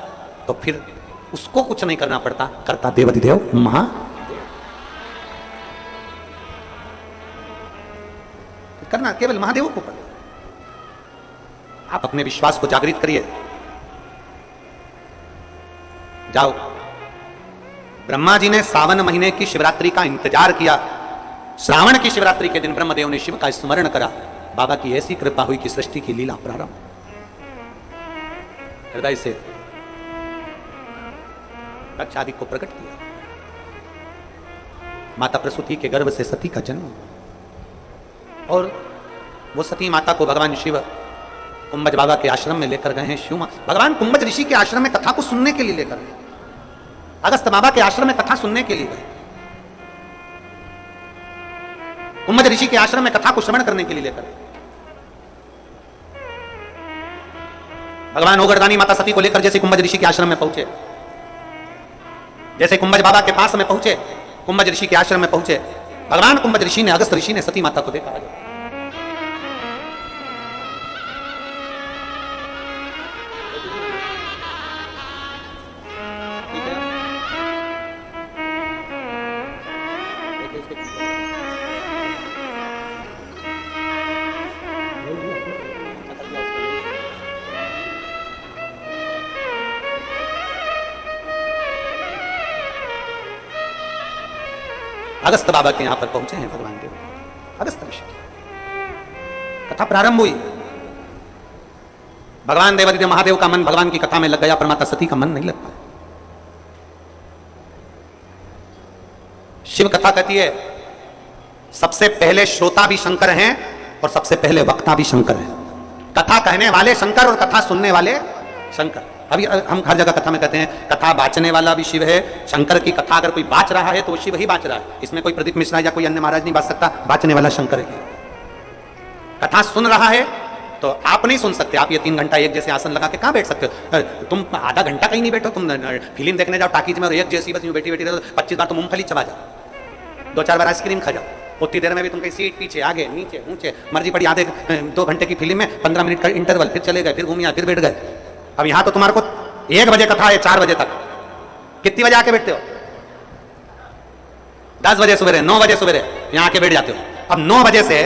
तो फिर उसको कुछ नहीं करना पड़ता, करता देवाधिदेव महादेव। करना केवल महादेव को पड़ता। आप अपने विश्वास को जागृत करिए, जाओ। ब्रह्मा जी ने सावन महीने की शिवरात्रि का इंतजार किया। श्रावण की शिवरात्रि के दिन ब्रह्मदेव ने शिव का स्मरण करा। बाबा की ऐसी कृपा हुई कि सृष्टि की लीला प्रारंभ। हृदय से रक्षादि को प्रकट किया। माता प्रसूति के गर्भ से सती का जन्म, और वो सती माता को भगवान शिव कुंभज बाबा के आश्रम में लेकर गए हैं। शिव भगवान कुंभज ऋषि के आश्रम में कथा को सुनने के लिए लेकर गए। अगस्त बाबा के आश्रम में कथा सुनने के लिए गए। कुंभज ऋषि के आश्रम में कथा को श्रवण करने के लिए लेकर गए। भगवान ओगरदानी माता सती को लेकर जैसे कुंभज ऋषि के आश्रम में पहुंचे, जैसे कुंभज बाबा के पास में पहुंचे, कुंभज ऋषि के आश्रम में पहुंचे, भगवान कुंभज ऋषि ने, अगस्त ऋषि ने सती माता को देखा। अगस्त बाबा के यहां पर पहुंचे हैं भगवान देव। अगस्त ऋषि कथा प्रारंभ हुई। भगवान देवादिदेव महादेव का मन भगवान की कथा में लग गया, पर माता सती का मन नहीं लग पाया। शिव कथा कहती है सबसे पहले श्रोता भी शंकर हैं और सबसे पहले वक्ता भी शंकर हैं। कथा कहने वाले शंकर और कथा सुनने वाले शंकर। अभी हम हर जगह कथा में कहते हैं कथा बाचने वाला भी शिव है। शंकर की कथा अगर कोई बाच रहा है तो शिव ही बाच रहा है। इसमें कोई प्रदीप मिश्रा या कोई अन्य महाराज नहीं बाच सकता, बाचने वाला शंकर है। कथा सुन रहा है तो आप नहीं सुन सकते। आप ये 3 घंटा एक जैसे आसन लगा के कहां बैठ सकते हो? तुम आधा घंटा कहीं नहीं बैठो। तुम फिल्म देखने जाओ टाकीज में और एक जैसी बस यूं बैठी बैठी रहो, 25 बार तो मूंगफली चबा जाओ, 2-4 बार आइसक्रीम खा जाओ। उतनी देर में भी तुम कहीं सीट पीछे आगे नीचे ऊंचे मर्जी पड़ी। आधे 2 घंटे की फिल्म में 15 मिनट का इंटरवल, फिर चले गए, फिर घूमिया, फिर बैठ गए। अब यहां तो तुम्हारे को 1 बजे कथा है, 4 बजे तक। कितनी बजे आके बैठते हो? 10 बजे सुबह, 9 बजे सुबह यहां आके बैठ जाते हो। अब 9 बजे से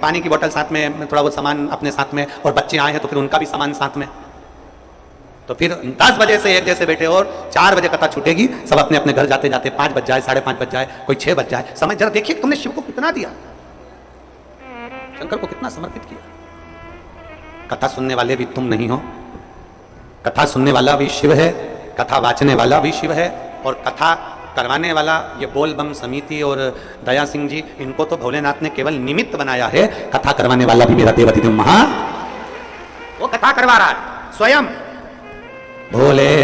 पानी की बोतल साथ में, थोड़ा बहुत सामान अपने साथ में, और बच्चे आए हैं तो फिर उनका भी सामान साथ में। तो फिर 10 बजे से एक जैसे बैठे और 4 बजे कथा छूटेगी। सब अपने अपने घर जाते जाते 5 बज जाए, 5:30 बज जाए, कोई 6 बज जाए। समझ जरा देखिए तुमने शिव को कितना दिया, शंकर को कितना समर्पित किया। कथा सुनने वाले भी तुम नहीं हो। कथा सुनने वाला भी शिव है, कथा वाचने वाला भी शिव है, और कथा करवाने वाला ये बोल बम समिति और दया सिंह जी, इनको तो भोलेनाथ ने केवल निमित्त बनाया है। कथा करवाने वाला भी मेरा देवाधिदेव महा, वो कथा करवा रहा है स्वयं। भोले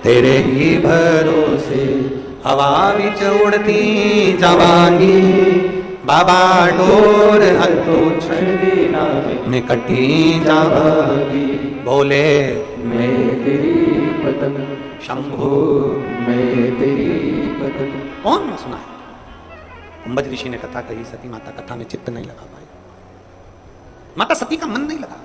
तेरे ही भरोसे हवा बिच उड़ती जवानी, बाबा डोर हतो छड़ी में कटी जावागी। भोले मैं तेरी पतंग, शंभो मैं तेरी पतंग। कौन ने सुना है? कुंभज ऋषि ने कथा कही, सती माता कथा में चित्त नहीं लगा पाई। माता सती का मन नहीं लगा।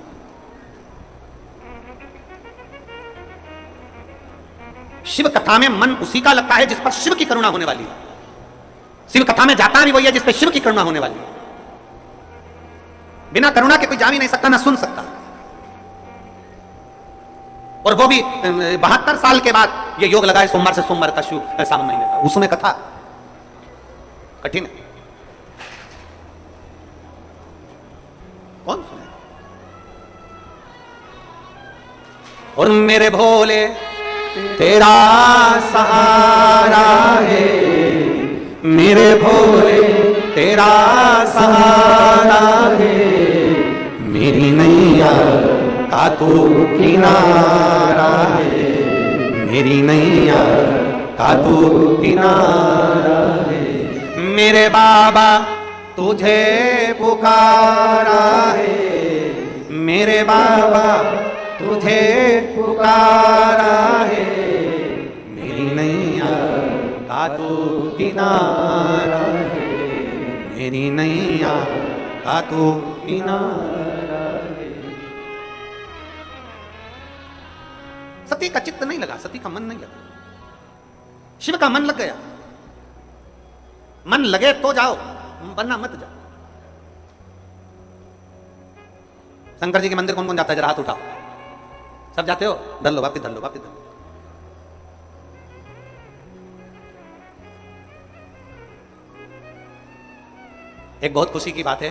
शिव कथा में मन उसी का लगता है जिस पर शिव की करुणा होने वाली है। शिव कथा में जाता भी वही है जिस पर शिव की करुणा होने वाली है। बिना करुणा के कोई जा भी नहीं सकता, ना सुन सकता। और वो भी 72 साल के बाद ये योग लगाए सोमवार से सोमवार का सावन महीने का, उसमें कथा कठिन है। कौन सुने? और मेरे भोले तेरा सहारा है, मेरे भोले तेरा सहारा है, मेरी नैया का तू किनारा है, मेरी नैया का तू किनारा है। मेरे बाबा तुझे पुकारा है, मेरे बाबा तुझे पुकारा है, मेरी नैया का तू किनारा है, मेरी नैया का तू किनारा है। सती का चित्त नहीं लगा, सती का मन नहीं लगा, शिव का मन लग गया। मन लगे तो जाओ, वरना मत जाओ। शंकर जी के मंदिर कौन कौन जाता है, जरा हाथ उठाओ। सब जाते हो? धर लो, वापिस धर लो, वापिस धर लो। एक बहुत खुशी की बात है,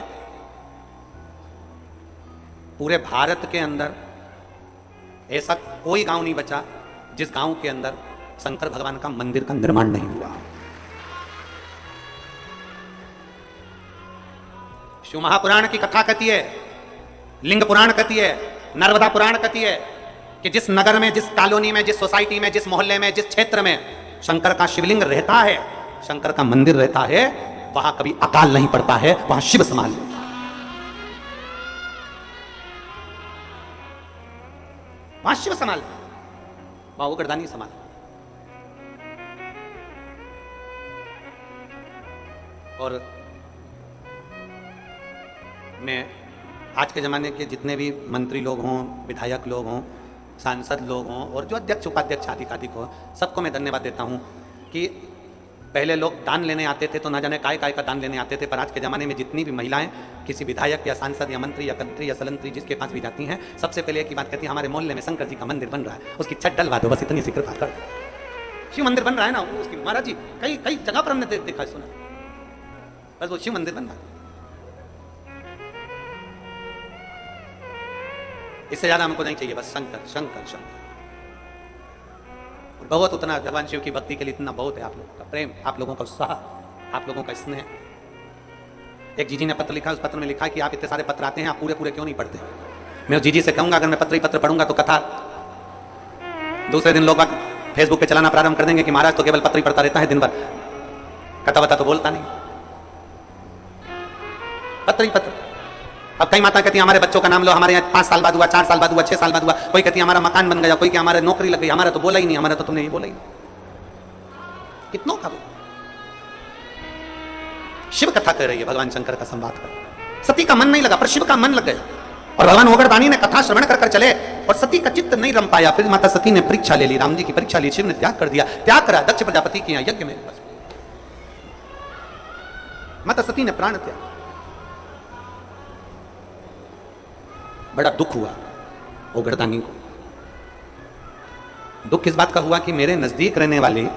पूरे भारत के अंदर ऐसा कोई गांव नहीं बचा जिस गांव के अंदर शंकर भगवान का मंदिर का निर्माण नहीं हुआ। शिव महापुराण की कथा कहती है, लिंग पुराण कहती है, नर्मदा पुराण कहती है कि जिस नगर में, जिस कॉलोनी में, जिस सोसाइटी में, जिस मोहल्ले में, जिस क्षेत्र में शंकर का शिवलिंग रहता है, शंकर का मंदिर रहता है, वहां कभी अकाल नहीं पड़ता है, वहां शिव संभाल लेता है। वहां शिव संभाल, वहां वो गर्दानी संभाल। और मैं आज के ज़माने के जितने भी मंत्री लोग हों, विधायक लोग हों, सांसद लोग हों और जो अध्यक्ष उपाध्यक्ष आदि हो, सबको मैं धन्यवाद देता हूं कि पहले लोग दान लेने आते थे तो ना जाने काय काय का दान लेने आते थे, पर आज के ज़माने में जितनी भी महिलाएं किसी विधायक या सांसद या मंत्री या मंत्री या सलंत्री जिसके पास भी जाती हैं, सबसे पहले एक ही बात कहती है, हमारे मोहल्ले में शंकर जी का मंदिर बन रहा है, उसकी छत डलवा दो, बस इतनी सी कृपा कर। शिव मंदिर बन रहा है ना उसकी, महाराज जी कई कई जगह पर हमने देखा सुना, बस वो शिव मंदिर बन रहा है। इससे ज्यादा हमको नहीं चाहिए, बस शंकर शंकर शंकर। बहुत उतना भगवान शिव की भक्ति के लिए इतना बहुत है, आप लोगों का प्रेम, आप लोगों का उत्साह, आप लोगों का स्नेह। एक जीजी ने पत्र लिखा, उस पत्र में लिखा कि आप इतने सारे पत्र आते हैं, आप पूरे पूरे क्यों नहीं पढ़ते। मैं उस जीजी से कहूंगा अगर मैं पत्र ही पत्र पढ़ूंगा तो कथा दूसरे दिन लोग फेसबुक पे चलाना प्रारंभ कर देंगे कि महाराज तो केवल पत्र ही पढ़ता रहता है दिन भर, कथा बता तो बोलता नहीं, पत्र ही पत्र। अब कई माता कहती है हमारे बच्चों का नाम लो, हमारे यहाँ 5 साल बाद हुआ, 4 साल बाद हुआ, 6 साल बाद हुआ, कोई कहती है हमारा मकान बन गया, कोई कि हमारे नौकरी लग गई, हमारा तो बोला ही नहीं, हमारा तो तुमने ये बोला ही नहीं। कितनों का शिव कथा कर रही है, भगवान शंकर का संवाद कर। सती का मन नहीं लगा पर शिव का मन लग गया, और भगवान ओगरदानी ने कथा श्रवण कर चले और सती का चित्त नहीं रम पाया। फिर माता सती ने परीक्षा ले ली, राम जी की परीक्षा ली, शिव ने त्याग कर दिया, त्याग करा दक्ष प्रजापति के यहाँ यज्ञ में, माता सती ने प्राण त्याग। बड़ा दुख हुआ ओगरदानी को। दुख इस बात का हुआ कि मेरे नजदीक रहने वाली,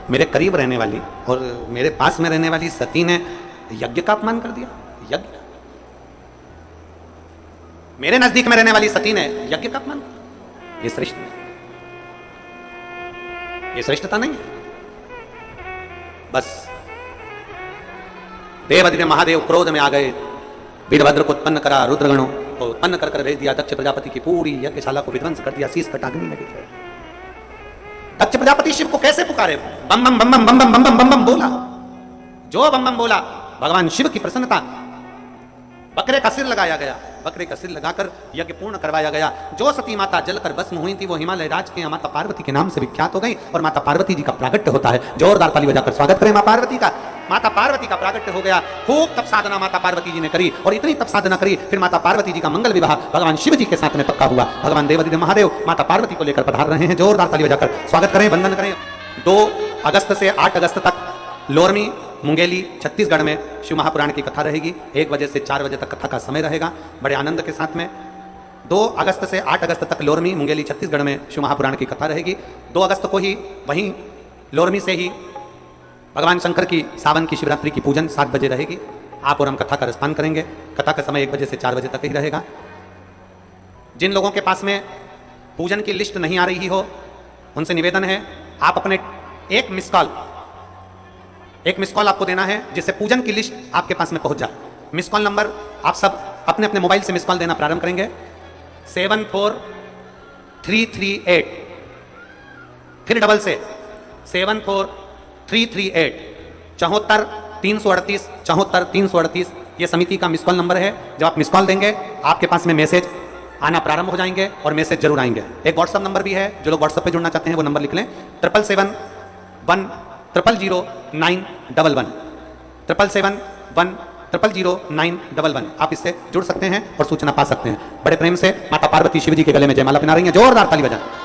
मेरे करीब रहने वाली और मेरे पास में रहने वाली सती ने यज्ञ का अपमान कर दिया। यज्ञ, मेरे नजदीक में रहने वाली सती ने यज्ञ का अपमान, ये श्रेष्ठ, ये श्रेष्ठता नहीं है। बस देवदिव्य महादेव क्रोध में आ गए, वीरभद्र को उत्पन्न करा, रुद्रगणों को उत्पन्न कर भेज दिया, दक्ष प्रजापति की पूरी यज्ञशाला को विध्वंस कर दिया, शीश कटाग्नि लगी। दक्ष प्रजापति शिव को कैसे पुकारे, बम बम बम बम बम बम बम बम बम बोला, जो बम बम बोला भगवान शिव की प्रसन्नता, बकरे का सिर लगाया गया, बकरे का सिर लगाकर यज्ञ पूर्ण करवाया गया। जो सती माता जलकर भस्म हुई थी वो हिमालय राज के माता पार्वती के नाम से विख्यात हो गई और माता पार्वती जी का प्रागट्य होता है। जोरदार ताली बजाकर स्वागत करें मां पार्वती का। माता पार्वती का प्रागट्य हो गया, खूब तप साधना माता पार्वती जी ने करी और इतनी तप साधना करी, फिर माता पार्वती जी का मंगल विवाह भगवान शिव जी के साथ में पक्का हुआ। भगवान देवादिदेव महादेव माता पार्वती को लेकर पधार रहे हैं, जोरदार ताली बजाकर स्वागत करें, वंदन करें। 2 अगस्त से 8 अगस्त तक लोरमी मुंगेली छत्तीसगढ़ में शिव महापुराण की कथा रहेगी। 1 बजे से 4 बजे तक कथा का समय रहेगा, बड़े आनंद के साथ में। 2 अगस्त से 8 अगस्त तक लोरमी मुंगेली छत्तीसगढ़ में शिव महापुराण की कथा रहेगी। 2 अगस्त को ही वहीं लोरमी से ही भगवान शंकर की सावन की शिवरात्रि की पूजन 7 बजे रहेगी। आप और हम कथा का रसपान करेंगे। कथा का समय 1 बजे से 4 बजे तक ही रहेगा। जिन लोगों के पास में पूजन की लिस्ट नहीं आ रही हो उनसे निवेदन है, आप अपने एक मिस कॉल एक मिस कॉल आपको देना है जिससे पूजन की लिस्ट आपके पास में पहुंच जाए। मिस कॉल नंबर आप सब अपने अपने मोबाइल से मिस कॉल देना प्रारंभ करेंगे। 74338, फिर डबल से 74338, 74 338, 74 338, ये समिति का मिस कॉल नंबर है। जब आप मिस कॉल देंगे आपके पास में मैसेज आना प्रारंभ हो जाएंगे और मैसेज जरूर आएंगे। एक व्हाट्सअप नंबर भी है, जो लोग व्हाट्सअप पे जुड़ना चाहते हैं वो नंबर लिख लें, 777100911, 777100911। आप इससे जुड़ सकते हैं और सूचना पा सकते हैं। बड़े प्रेम से माता पार्वती शिव जी के गले में जयमाला पहना रही हैं, जोरदार ताली बजाएं।